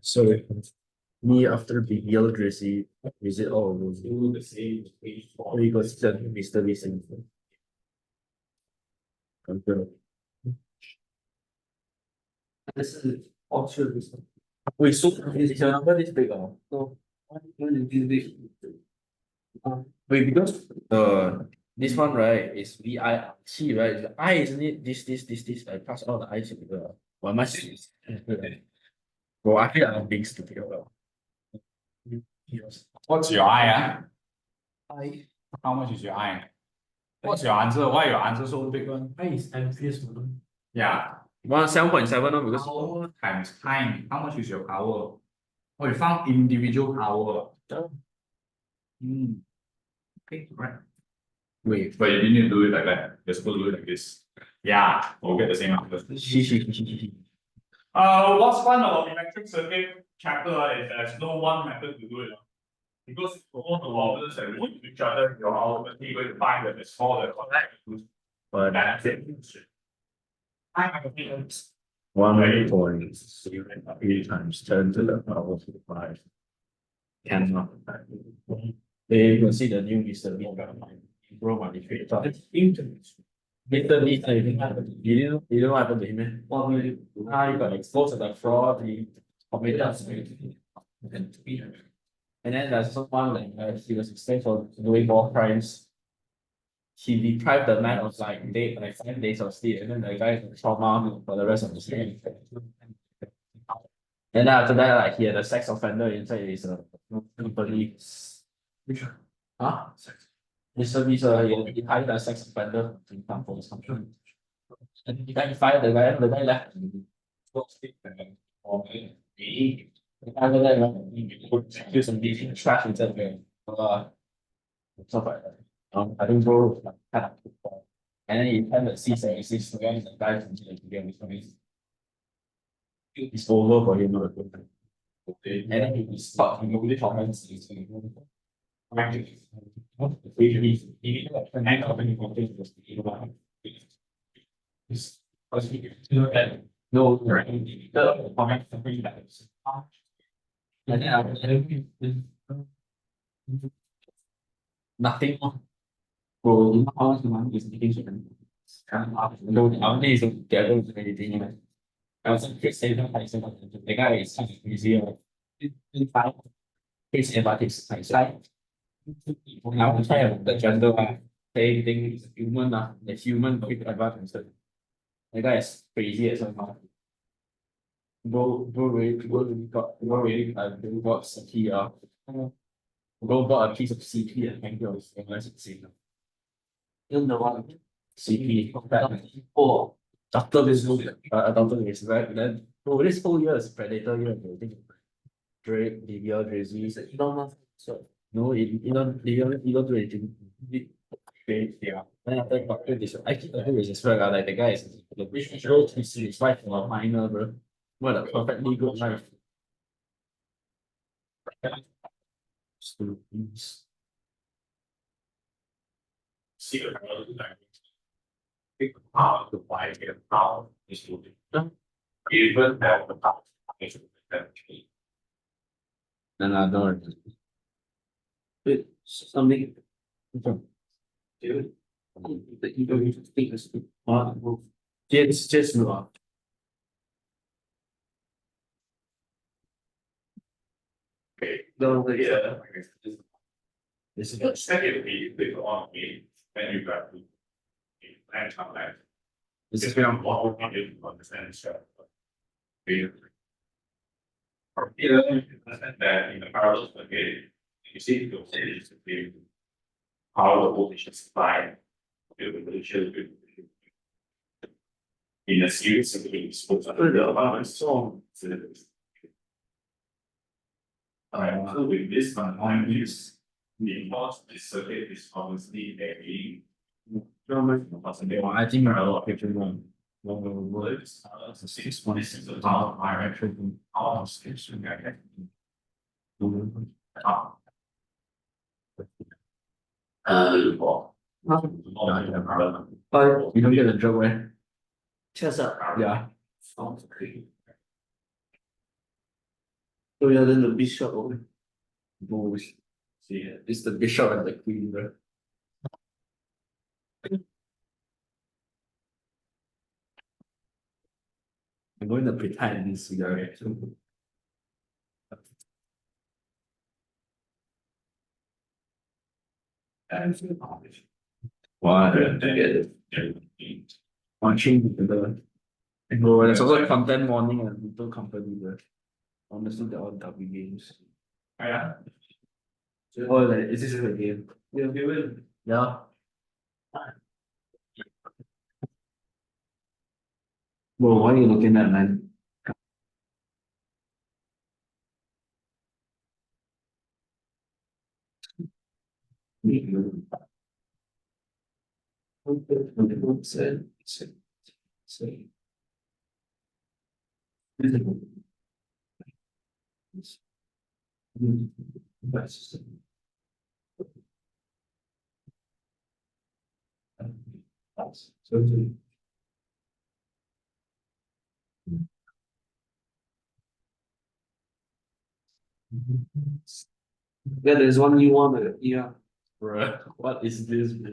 So me after being yellow jersey, visit all of those. Do the same. We got Mr. Leeson. Okay. This is all three of these. Wait, so is your number this big or? So what is this big? Wait, because this one right is VIT, right? The I isn't it this I pass all the I's together. Why am I Bro, I feel I'm being stupid. What's your I? I How much is your I? What's your answer? Why your answer so big one? I is amperes man. Yeah. 7.7 because Power times time. How much is your power? Oh, you found individual power. Hmm. Okay, right. wait, But you didn't do it like that. You're supposed to do it like this. Yeah, we'll get the same answer. What's fun about electric circuit chapter is there's no one method to do it. Because all the problems that relate to each other, you're ultimately going to find that it's all the correct. but That's it. I have a feeling. 1.3 times 10 to the power of 5. Cannot. You can see the new Mr. Bean. Bro, my favorite. Mr. Bean, you know what happened to him? What will you? He got exposed as a fraud. He committed. And then there's someone like he was exposed for doing war crimes. He deprived the man of like 5 days of sleep, and then the guy had trauma for the rest of his life. And then after that, like he had a sex offender inside his company. Which one? Huh? He's he hired a sex offender to come for his company. And he fired the guy left. After that, he do some decent trash inside there. Stuff like that. I think bro kind of and then he had the C76 again, the guy from the game with me. It's over for him. And then he stopped in the comments. He like the night of any complaint was the one. Because he that no the comment for me that was and then nothing more. Bro, you know how much the money is making shit. No, I don't think it's together with anything. I was like, saving like the guy is easy. Five. His advantage like I will try the gender same thing is human the human quick advantage. The guy is crazy at somehow. Bro really got CP Bro got a piece of CP and hang yours and let's see. You know what? CP Oh, Doctor is Doctor is right then bro this whole year is predator year I think Drake, Livia, Drizzy. Elon Musk. So No, you don't do anything. Yeah. Then after Doctor this I keep talking with his friend like the guy is the show his wife for a minor bro. What a perfectly good life. See the big power to buy it now is to even have the power And I don't wait, something. Dude. The ego thing is just move on. okay. no Yeah. This is The second piece, they go on me, then you got to plan time that. this is very important to understand stuff. Or either understand that in the parallels of the game, you see the stages of the how the voltage is applied to the children. In a series of games, supposed to be about a song. Alright, so with this one, I'm use the most this circuit is obviously a I think a lot of people wrong. words, 6.6 of power actually all skills to get But You don't get a joke, right? cheers up. Yeah. So yeah, then the bishop. Bulls. See, It's the bishop and the queen, bro. I'm going to pretend this cigarette. One change the bro, there's also content warning and little company, bro. Honestly, they're all W games. yeah. Oh, like, is this a game? Yeah, we will. Yeah. Bro, why are you looking at man? Yeah, there's one new one. Yeah. Bro, what is this, bro?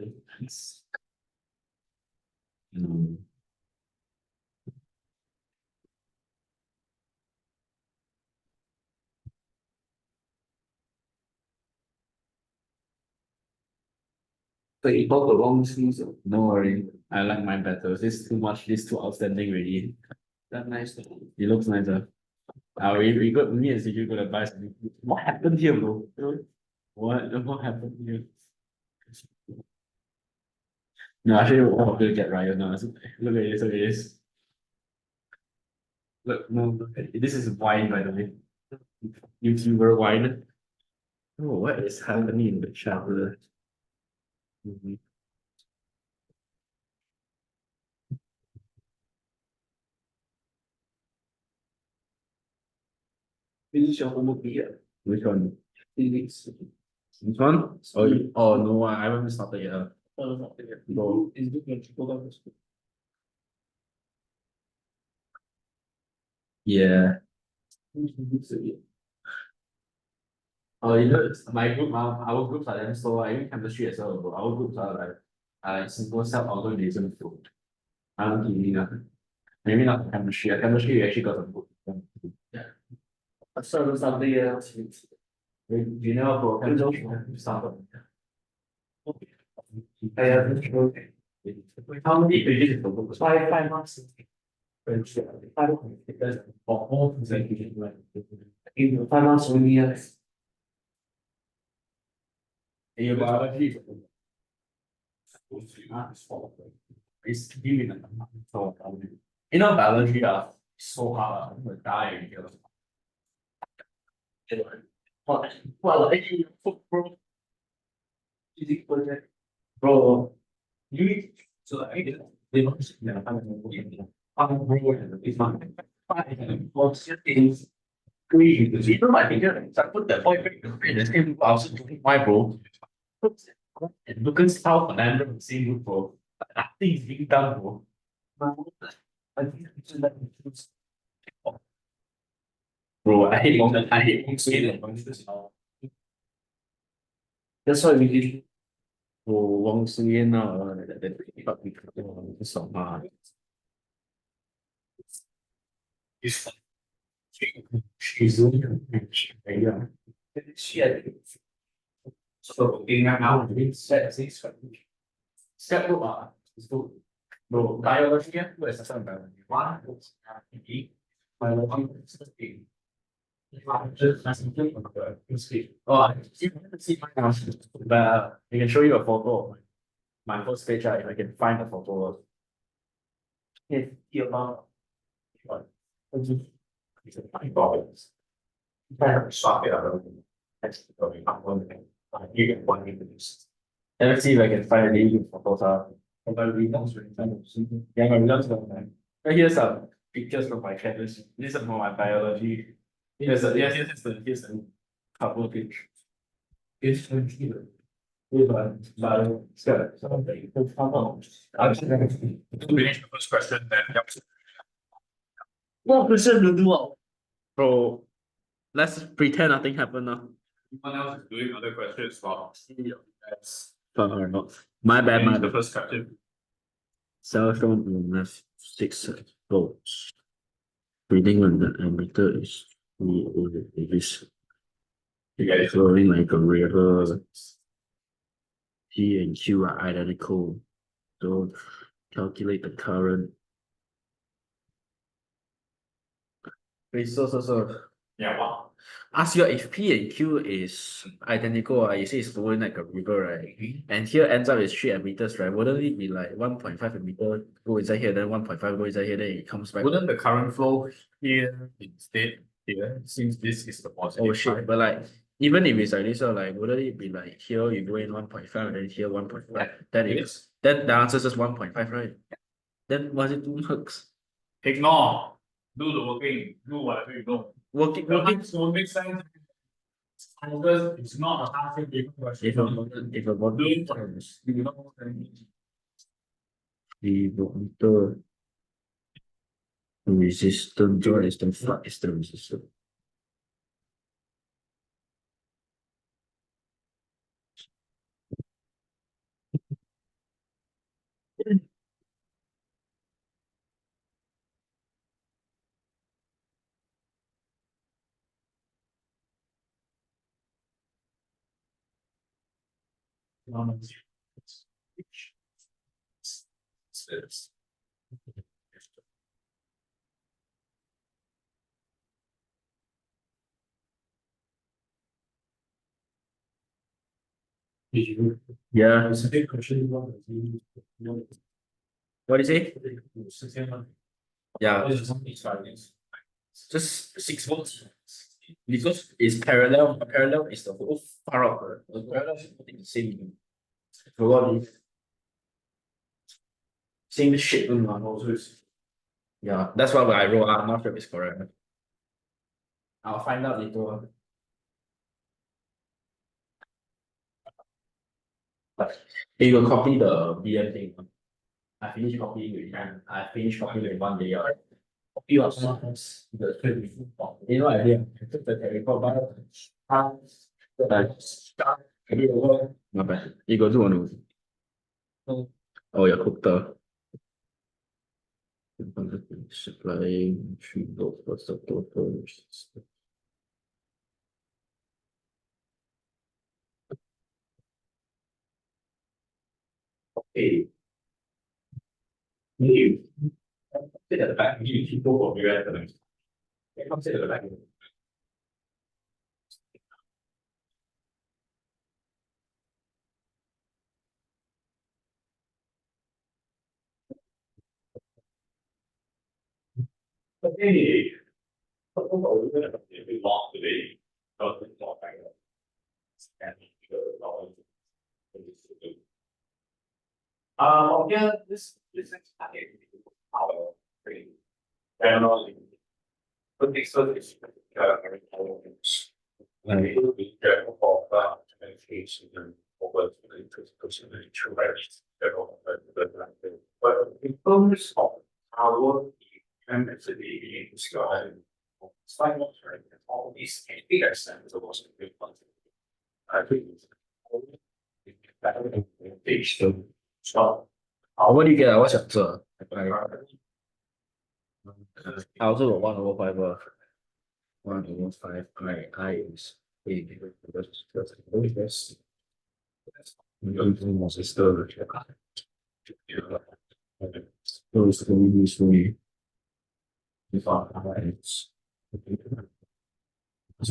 But you bought the wrong season. No worry, I like mine better. This too much, this too outstanding already. That nice. It looks nicer. We got me and CJ gonna buy something. What happened here, bro? What happened here? No, actually, what I'm gonna get Ryan now. Look at this, look at this. Look, no, look at this is wine, by the way. YouTuber wine. Oh, what is happening in the traveler? This is your homework here. Which one? Physics. Which one? Oh no, I haven't started yet. No. No. It's different. Hold on. Yeah. Oh, you know, my group, our groups are damn slow. I mean chemistry as well, but our groups are like simple self-organization too. I'm giving up. Maybe not chemistry. Chemistry we actually got some good. I started something else. You know, for chemistry, stuff. I haven't sure. How many pages is the book? 5 months. Because for all things like In 5 months only, yes. in your biology. It's giving so you know biology so hard, I'm gonna die here. Well, actually, bro. Physics project. Bro, you so I did they must I'm bro it's not what's your things you know my finger I put that point in the same I was doing my bro and Lucas South and Andrew the same group bro nothing is being done bro. I think it's like Bro, I hate long skin that's why we did. 我忘记了那什么。She's yeah. Shit. So in now set six step it's good. Bro, biology what is the biology? One biology oh, you can see my house, but I can show you a photo of my first page if I can find the photo. Yeah, your mom. It's a fine balls. Kind of swap it out. That's going up one thing. You get one into this. And let's see if I can find any good photos. Yeah, my results don't know. Here's some pictures from my chemistry. These are from my biology. Here's the couple of pictures. It's computer. But it's good. So I'm finish the first question then. What person to do all? So let's pretend nothing happened now. Someone else is doing other questions for. That's Or not. My bad, my the bad. first question. Cell phone will have 6 volts. Reading on the ammeter is this You get it. flowing like a river. P and Q are identical. So calculate the current. Wait, so. Yeah, wow. Ask you if P and Q is identical, you say it's flowing like a river, right? And here ends up is 3 ammeters, right? Wouldn't it be like 1.5 ammeter go inside here, then 1.5 go inside here, then it comes back? Wouldn't the current flow here instead here, since this is the positive Oh shit, side? but like even if it's like this, like wouldn't it be like here you go in 1.5 and then here 1.5? Then It it is. then the answer is just 1.5, right? Then why is it 2 hertz? Ignore. Do the working. Do whatever you know. Working The answer will make sense. Because it's not a half different question. if a bottle You know, the voltmeter resistance or is the flux is the resistance. Yeah. It's a big question. What What do you say? Yeah. It's Just 6 volts. Because it's parallel. Parallel is the whole far out. The parallel is putting the same. Forgot it. Same shape. Yeah, that's what I wrote. I'm not sure if it's correct. I'll find out later. But you will copy the BM thing. I finished copying it. I finished copying it one day. Copy of songs. You know what I did? I took the technical bar. Not bad. You got do one. Oh, your cooker. Supplying 3 volts plus the total. Okay. You sit at the back, you people for me at the next. Come sit at the back. Okay. We're gonna be long today. Yeah, this is our pretty generally. But this is I will be careful of communication and over the but in terms of our immensity in sky, slight altering all these big extent of also good one. I think page two. So what do you get? What's your answer? I also got 1/5. 1/5. I is 8. That's my sister. Those usually it's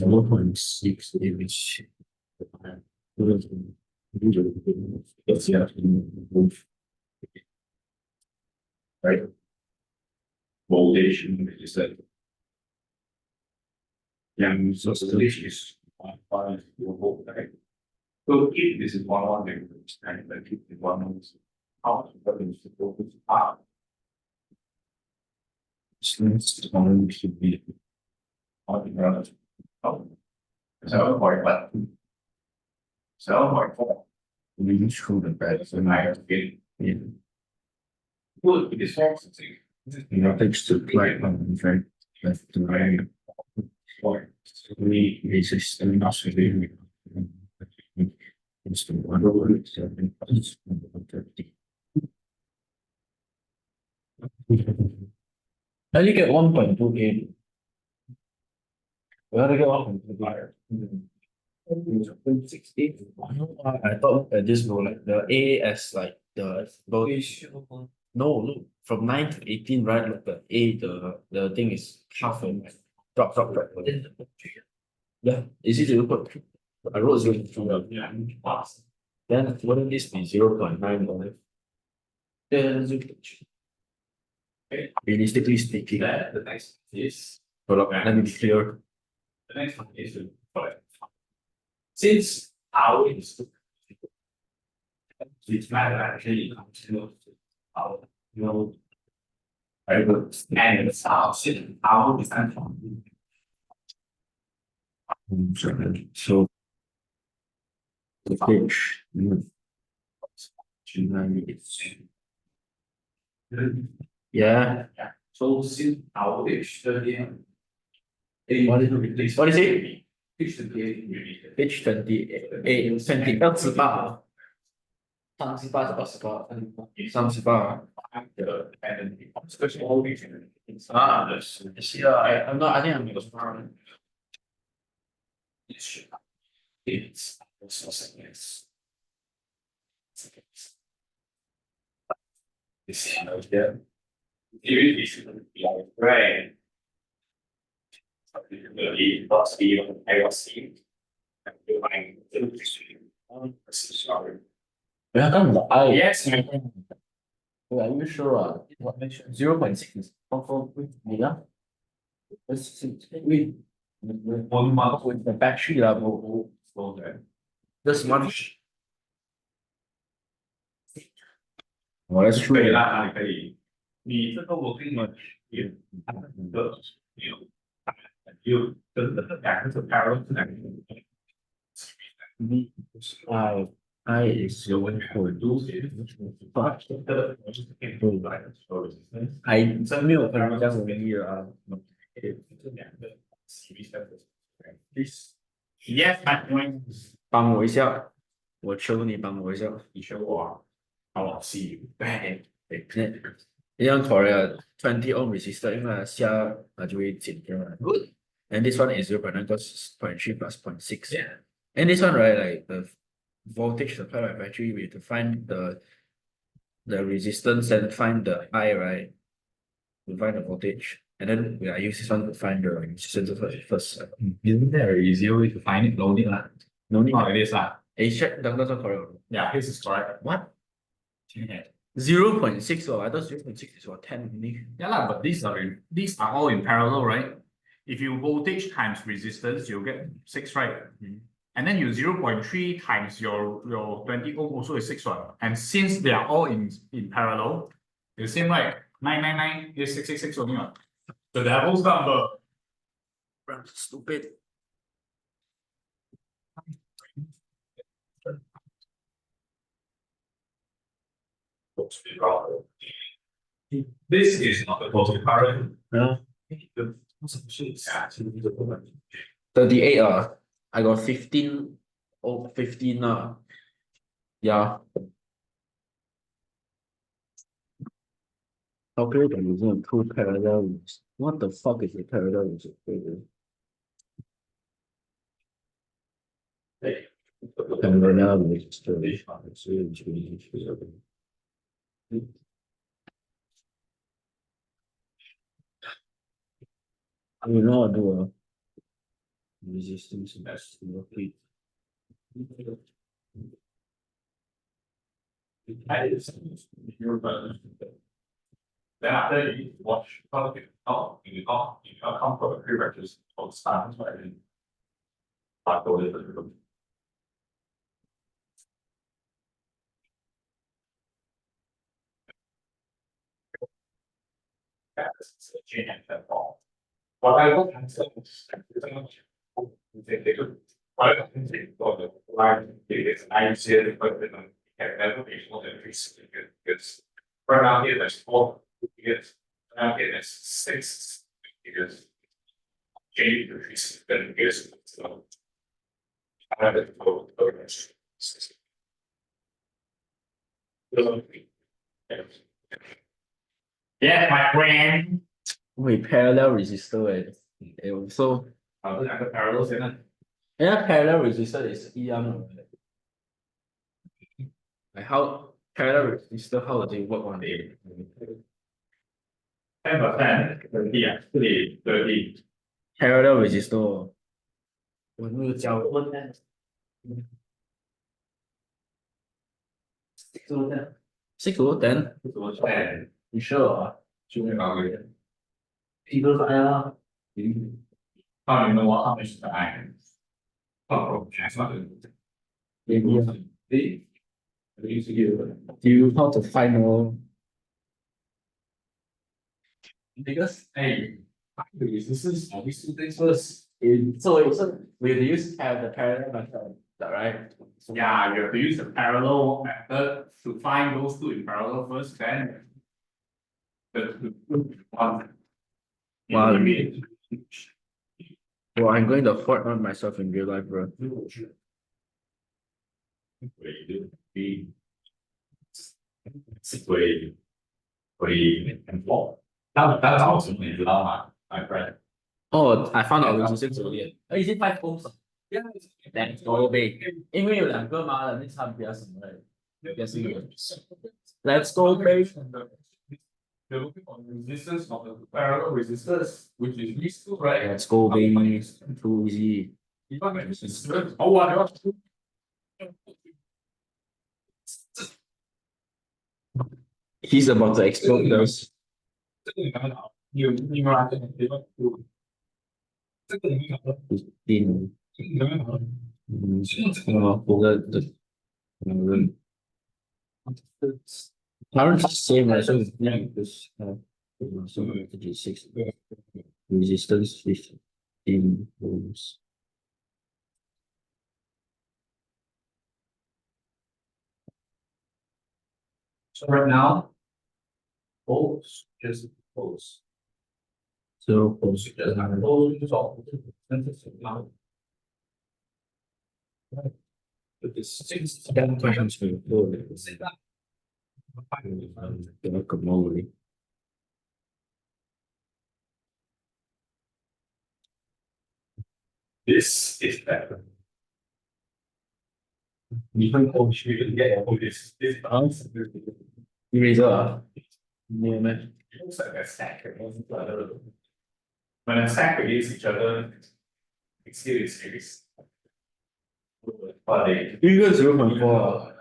1.6 image. That's move. Right. Voltage is that. Yeah, so voltage is 1.5 volt, right? So if this is 1 and then keep the 1 out, that means the voltage R. Since only should be on the other. Oh, 7.1. 7.4. We screw the bed, so I have to get in. Well, it is something. Takes to play on right left to right. Or we resist and not severe. Instant 1.7 plus 130. How do you get 1.28? Where do you get 1.28? 60. I thought at this go like the A as like the no, look from 9 to 18, right? Look, the A, the thing is half and drop. Yeah, is it 0. I wrote 0. Yeah. Then wouldn't this be 0.9? Realistically speaking, the next is let me be clear. The next one is since our is it's actually our very good and it's our design so the page yeah. So since our page 30 what is it? Page 28. Page 28. 28. 38. I'm not. I think I'm just wrong. It's also saying this. This yeah. It should be right. The boss I was seeing. Sorry. Yeah, come on, I. Yes. Wait, are you sure? What makes 0.6 is confirm? Yeah. Let's see. Wait. One month. With the battery level. Slow down. Just one. Oh, that's 可以 true. 啦，哪里可以？你这个我跟你也的有的两个是 parallel 是两个。 I is 有问题，很多 but I 真没有跟人家容易啊。Please Yes, my point. 帮我一下，我求你帮我一下。你学我啊？I will see you. 对。一样 Korea 20 ohm resistor，因为它下它就会减掉嘛。Good. And this one is 0.9 plus 0.3 plus 0.6. Yeah. And this one, right, like the voltage supplied by battery, we have to find the resistance and find the I, right? To find the voltage. And then I use this one to find the resistance first. Isn't there an easier way to find it? No need lah. No need. Oh, it is lah. Check that's not correct. Yeah, his is correct. What? Yeah. 0.6, oh, I thought 0.6 is what 10 only. Yeah lah, but these are all in parallel, right? If you voltage times resistance, you'll get 6, right? And then you 0.3 times your 20 ohm also is 6 one. And since they are all in parallel, the same, right? 999 is 666 only one. The devil's number. Stupid. This is not the total current. Yeah. Yeah. 38 I got 15 15 yeah. Calculate the using two parallel rules. What the fuck is a parallel resistor? Parallel resistor. We know how to do a resistance locate. Then after you watch, you come for the prerequisites of the standards, right? And start going to the room. Yeah, this is a chain and fall. What I will answer is, they could, what I think the line is I see it, but then can never be more than 3 because right now here there's 4 because now here there's 6 because change the 3 because so I have to go yeah, my friend. Wait, parallel resistor so The parallels in it. yeah, parallel resistor is 一样的 like how parallel resistor how does it work on it? 10%, 30, 30. Parallel resistor 我没有教过6 over 10 you sure People How do you know how much the iron? Oh, that's not it. do you how to find more because Hey, this is these 2 things first. so we have to use the parallel method right Yeah, you have to use the parallel method to find those 2 in parallel first, then the one. Wow. Well, I'm going to Fortnite myself in real life, bro. And 4. That's awesome, you know, my friend. Oh, I found out resistance already. Oh, is it 5 ohms? Yeah. Let's go, babe. 因为有两个嘛的，那差别什么嘞？Let's go, babe. They're looking for the resistance of the parallel resistors, which is these 2, right? Let's go, baby. Too easy. Even when this is oh, what? He's about to explode those. 这个你刚刚好，你们来这边这个你们好了， 15. 这个你们好了， Current same right? So because so 36 resistance 15 ohms. So right now, poles just poles. So Poles just poles just all. Now. But the 6 questions for guacamole. This is better. Even though you can get all this answer. Eraser. Yeah, man. It looks like a stack. When a stack against each other, it's still series. But they. 一个0.4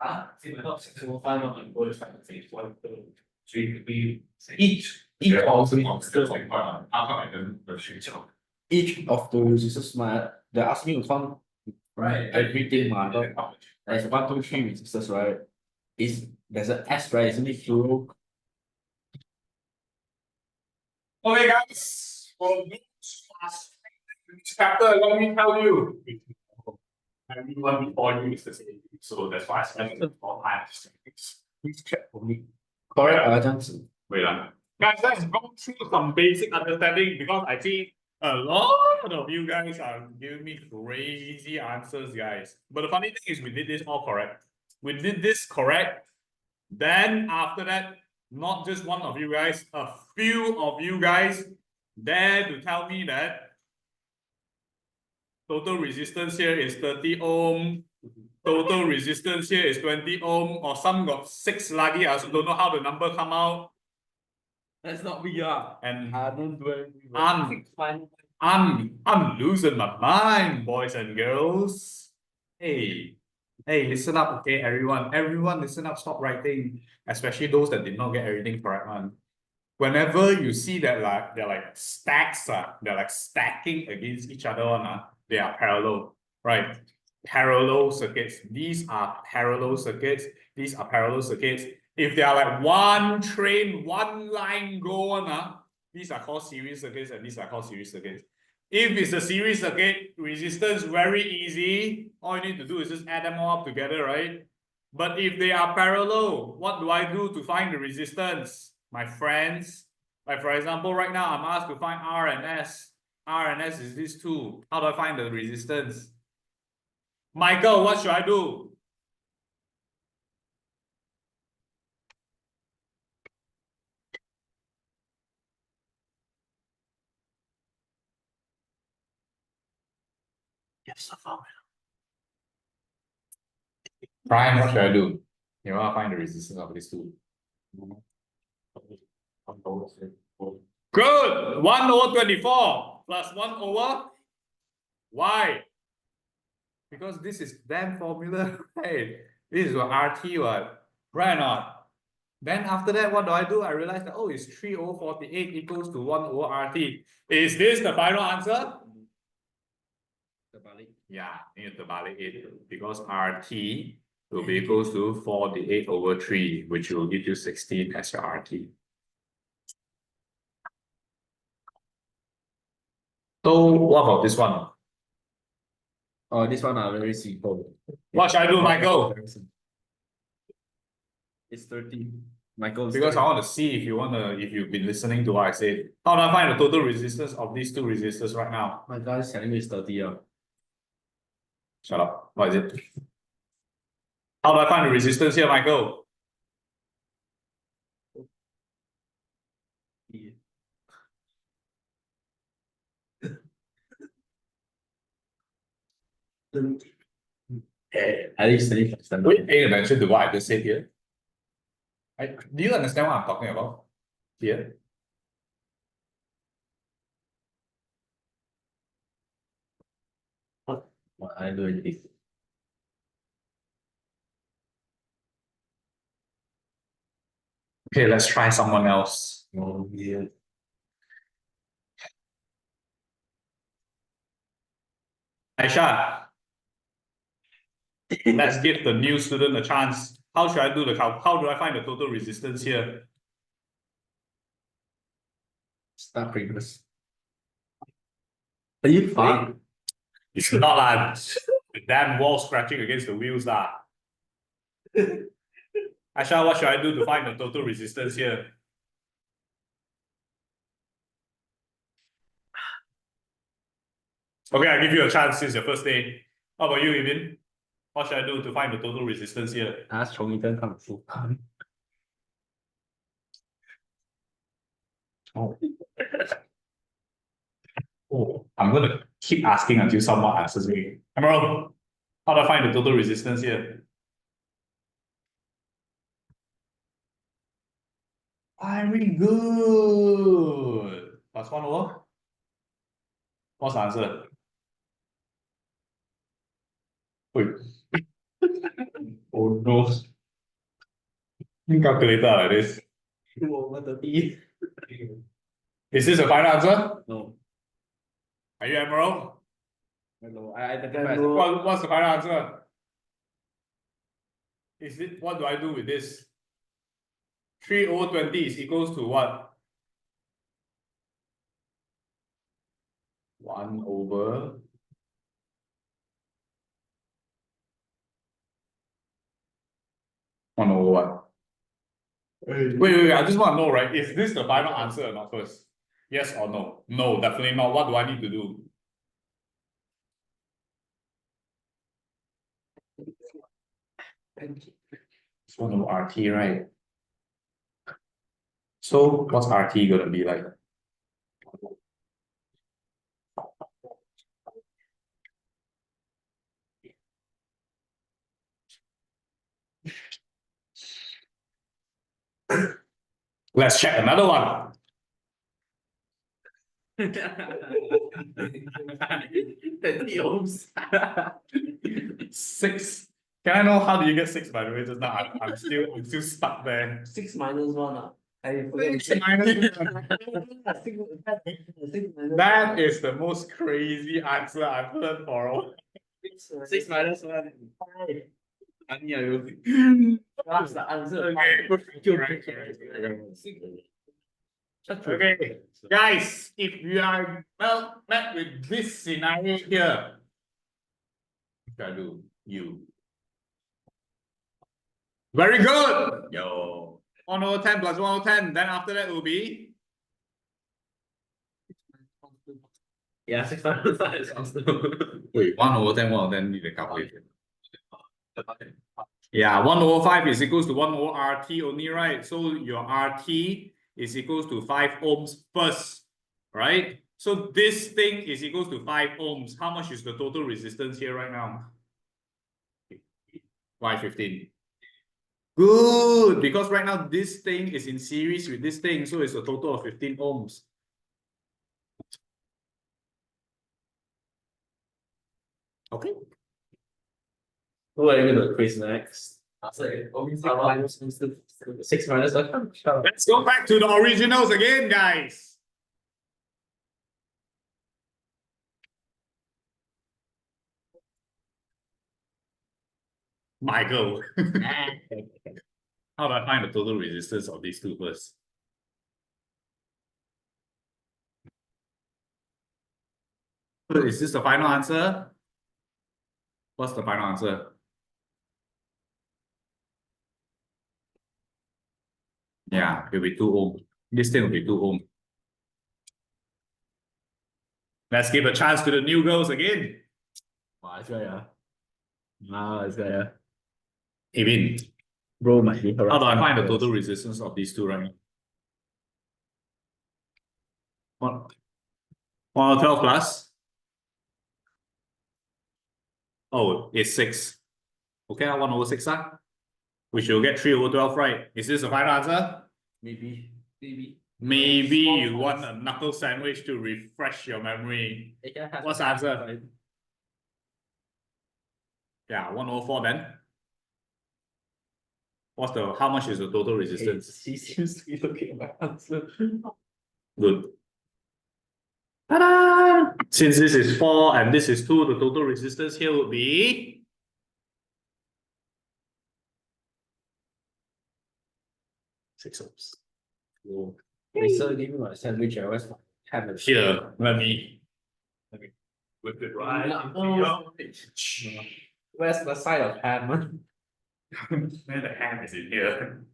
Ah, see, we're not 605 on both sides, it's 1, 2, 3, could be each also monsters like how I don't know. each of the resistors they're asking me to find everything there's 1, 2, 3 resistors, right? There's an S, right? Isn't it true? Okay, guys, for this chapter, let me tell you. Everyone before you is the same, so that's why I spent more time. Please check for me. Correct, Johnson. Wait, guys, let's go through some basic understanding because I think a lot of you guys are giving me crazy answers, guys. But the funny thing is we did this all correct. We did this correct. Then after that, not just one of you guys, a few of you guys dare to tell me that total resistance here is 30 ohm, total resistance here is 20 ohm, or some got 6 lagi. I also don't know how the number come out. That's not me, And I don't do anything. I'm losing my mind, boys and girls. Hey, listen up, okay, everyone. Everyone, listen up. Stop writing, especially those that did not get everything correct one. Whenever you see that like they're like stacks, they're like stacking against each other, they are parallel, right? Parallel circuits. These are parallel circuits. These are parallel circuits. If they are like one train, one line go on, these are called series circuits and these are called series circuits. If it's a series circuit, resistance very easy. All you need to do is just add them all up together, right? But if they are parallel, what do I do to find the resistance? My friends, like for example, right now I'm asked to find R and S. R and S is these two. How do I find the resistance? Michael, what should I do? Yes, I found Brian, what should I do? You want to find the resistance of these two. Good. 1 over 24 plus 1 over. Why? Because this is damn formula, right? This is what RT, what? Right or not? Then after that, what do? I realize that, oh, it's 3 over 48 equals to 1 over RT. Is this the final answer? Yeah, need to terbalik it because RT will be equals to 48 over 3, which will give you 16 as your RT. So what about this one? Oh, this one are very simple. What should I do, Michael? It's 30. Michael. Because I want to see if you've been listening to what I said. How do I find the total resistance of these two resistors right now? My God is telling me it's 30. Shut up. What is it? How do I find the resistance here, Michael? At least 30%. Wait, pay attention to what I just said here. Do you understand what I'm talking about here? What I do anything. . Okay, let's try someone else. Oh, yeah. Aisha, let's give the new student a chance. How should I do the count? How do I find the total resistance here? Start previous. Are you fine? It's not like the damn wall scratching against the wheels lah. Aisha, what should I do to find the total resistance here? Okay, I'll give you a chance since your first day. How about you, Evan? What should I do to find the total resistance here? Ask Chong Yi come through. Oh. Oh, I'm gonna keep asking until someone answers me. Emerald, how do I find the total resistance here? Very good. Plus 1 over? What's the answer? Wait. Oh no. Calculator like this. 2 over 30. Is this the final answer? No. Are you Emerald? No, I identify as No. What's the final answer? Is it, what do I do with this? 3 over 20 is equals to what? 1 over. One over what? Wait, I just want to know, right? Is this the final answer or not first? Yes or no? No, definitely not. What do I need to do? It's 1 over RT, right? So what's RT gonna be like? Let's check another one. 30 ohms. 6. Can I know how do you get 6 by the way? Just now I'm still stuck there. 6 minus 1 I forget. 6 minus 1. 6 minus That is the most crazy answer I've heard for a while. 6 minus 1. Ani ayo. That's the answer. Okay, guys, if you are met with this scenario here, what should I do? You. Very good. Yo. 1 over 10 plus 1 over 10. Then after that will be Yeah, 6 minus 1 is also. wait, 1 over 10, 1 over 10 need to calculate it. Yeah, 1 over 5 is equals to 1 over RT only, right? So your RT is equals to 5 ohms first, right? So this thing is equals to 5 ohms. How much is the total resistance here right now? 515. Good, because right now this thing is in series with this thing, so it's a total of 15 ohms. Okay. Who are you gonna quiz next? Six minus 6 minus 1. Let's go back to the originals again, guys. Michael. How do I find the total resistance of these two first? Is this the final answer? What's the final answer? Yeah, it'll be 2 ohm. This thing will be 2 ohm. Let's give a chance to the new girls again. Wow, this guy, yeah. Wow, this guy, yeah. Evin, Bro, might be how do I find the total resistance of these two right now? 1 over 12 plus? Oh, it's 6. Okay, 1 over 6, we should get 3 over 12, right? Is this the final answer? Maybe. Maybe you want a knuckle sandwich to refresh your memory. What's the answer? Yeah, 1 over 4 then. how much is the total resistance? He seems to be looking at my answer. Good. Ta-da! Since this is 4 and this is 2, the total resistance here would be 6 ohms. So Lisa gave me my sandwich. I always have it. here, let me whip it right into your Where's the side of ham? where the ham is in here.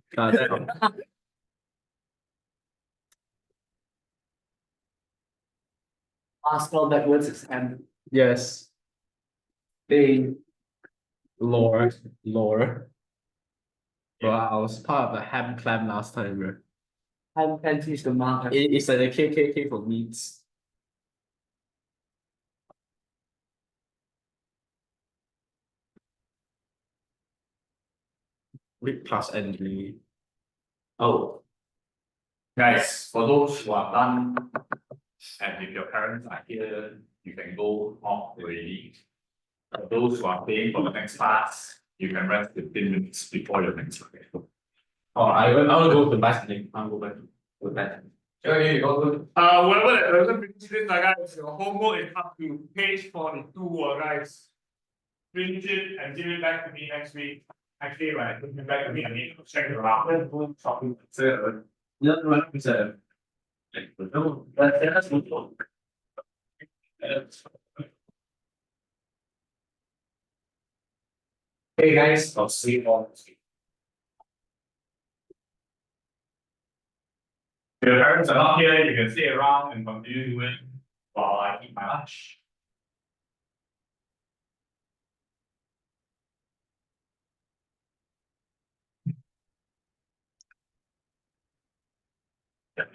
Spell backwards is M. Yes. They Lore. Bro, I was part of the ham clan last time, bro. can teach the mark. It's like the KKK for meats. Rick plus NG. Oh. Guys, for those who are done, and if your parents are here, you can go off already. For those who are paying for the next class, you can rest 15 minutes before your next class. Oh, I will go to buy something. I'll go back to bed. Okay, go. Whoever that doesn't finish this, guys, your homework is up to page 42, guys. Finish it and give it back to me next week. Actually, when I put it back to me, I need to check it around. No, it's a. No, that's not. Hey guys, I'll see you all next week. If your parents are not here, you can stay around and continue doing while I eat my lunch.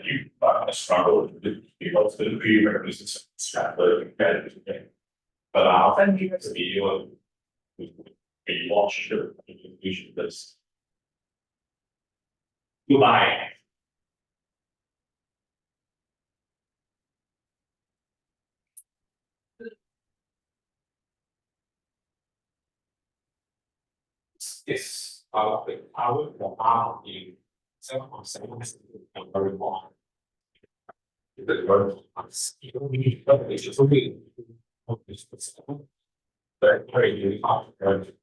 You struggle with because the prerequisites scattered competitive game. But I'll send you guys a video. We watch the conclusion of this. Goodbye. Yes, the power for R in 7.7 and very long. The word you don't need it's just only very hard.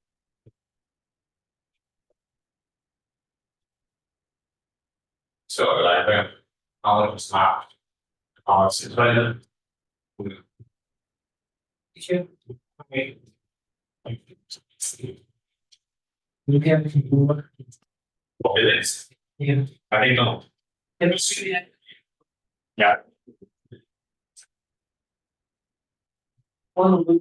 So like I'll just have it's better. Okay. You can do what it is. Yeah. I think no. Can you see it? Yeah. One of the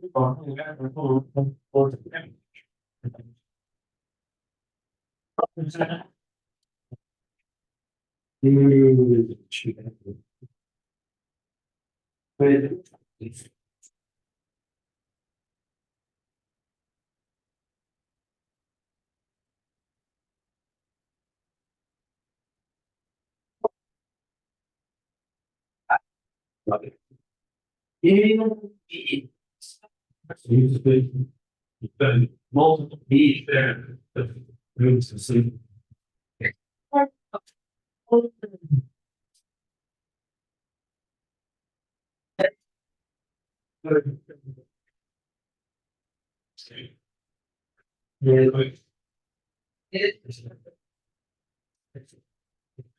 multiple bees there. Rooms to sleep.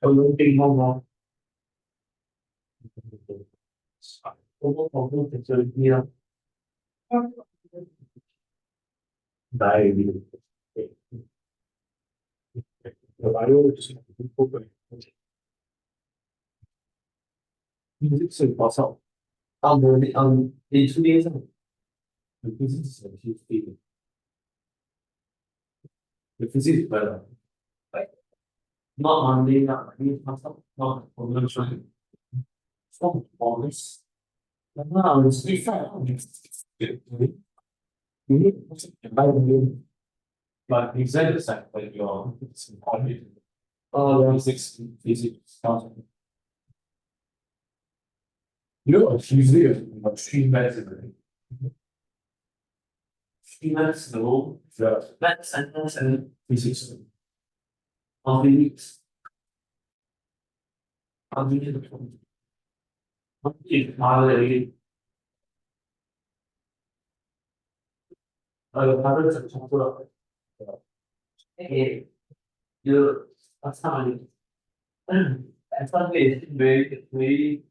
A little bit more. Music so possible. On 2 days. The physics is a huge thing. The physics is better. Like, not Monday, not Monday, not problem trying. Stop all this. No, it's different. You need to buy the new. But exactly like your it's important. Oh, physics, physics. You know, it's usually a 3 minutes. 3 minutes, no, the math sentence and physics. How many weeks? How many the phone? If already. Father is a champion. Hey, you, that's how many. That's not very good.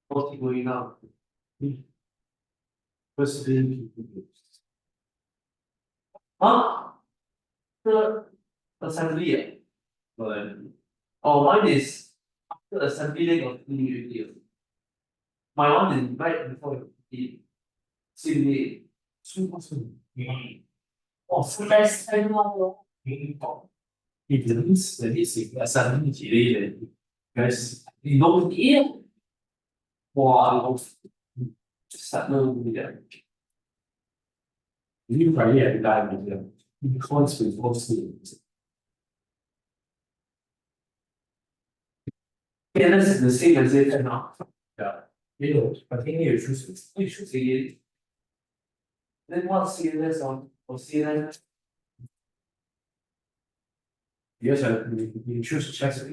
What's going on? What's the Huh? The assembly. But oh, mine is after assembly they got video. My one is right before the CBA. Super soon. Oh, so that's time now. It means that it's assembly related. Guys, you don't hear. Wow. Start no video. You probably have died with them. You can't speak for students. Yeah, this is the same as it now. Yeah. You know, I think you should see it. Then what CNS on or CNN? Yes, you choose chess.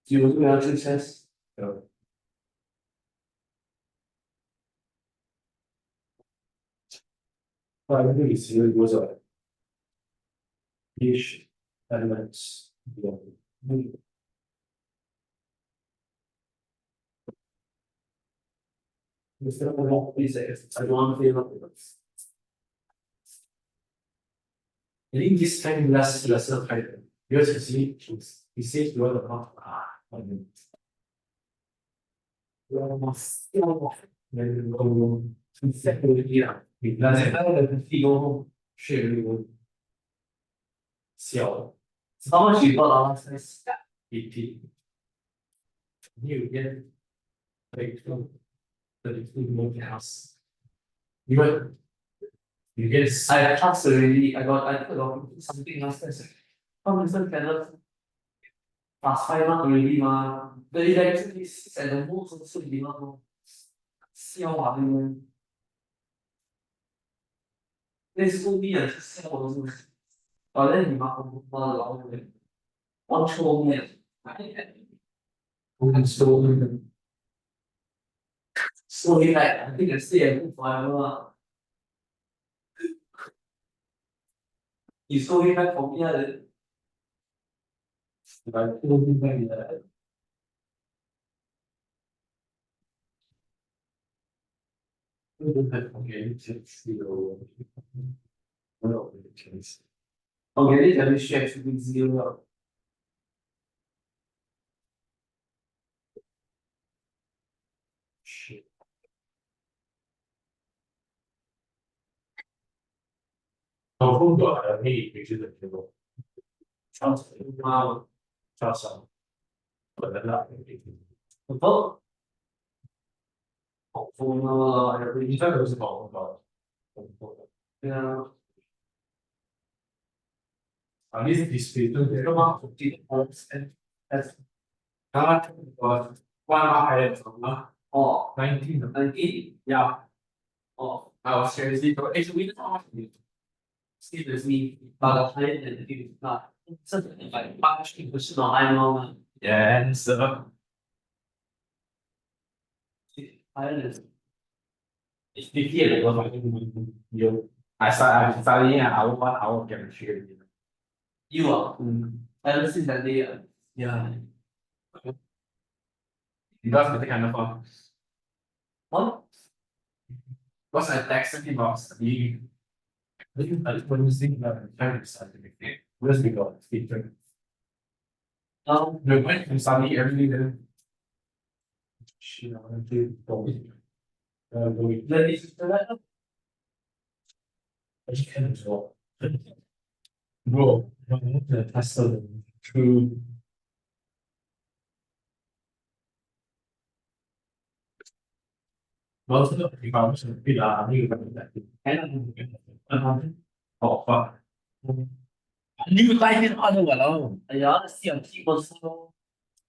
You do actually chess. Yeah. I think it's really was a niche elements. Yeah. Instead of all these, I don't want to feel like I think this time less higher. Because you see, he says you are the path. I mean. Then go to second year. That's another feel share. 小 how much you bought last time? 80. You get 32 more house. You get I passed already. I got something last time. How many cannot pass 5 months already ma? The electricity is at the most also be not know. 笑啊你们 They school me and 笑我是不是？哦，那你妈我老人，我抽面，我很抽面。So if I think I stay at home forever. You so me back for me, if I pull me back there. We don't have okay, it's zero. Well, it's okay, this is shared to be 0. Shit. Who got a need which is a table? Trust some. But they're not. Vote. Hopeful, every time was about. Yeah. At least this people, they don't want to keep homes and that's. Not, but 1 hour from oh, 19. Yeah. Oh, I was seriously, actually, we didn't have to. Seriously, but the height and the not. Something like 80不是 normal 吗 Yes.？Island. It's 50 like what you. I studying an hour, 1 hour chemistry. You are. Ever since that day. Yeah. Because the kind of fun. What? Because I texted him about studying. I think when you think about it, I'm excited. Where's we got feedback? No, when you study everything then. Shit, I want to do. Let me just that. I just can't as well. Bro, the Tesla true. Most of the people should be that. Oh, fuck. New life in other alone. Yeah, CMT was so.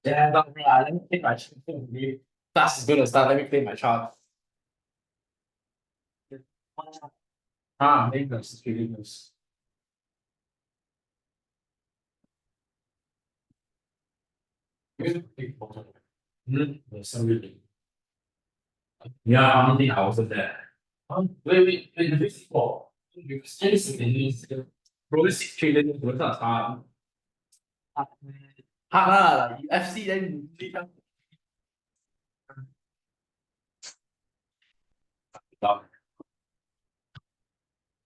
Yeah, let me play my chart. Class is gonna start. Let me play my chart. Lakers, Lakers. Sorry. Yeah, I don't think I wasn't there. Wait, the baseball. Because tennis probably 6 trillion 不是差。哈，FC then 对方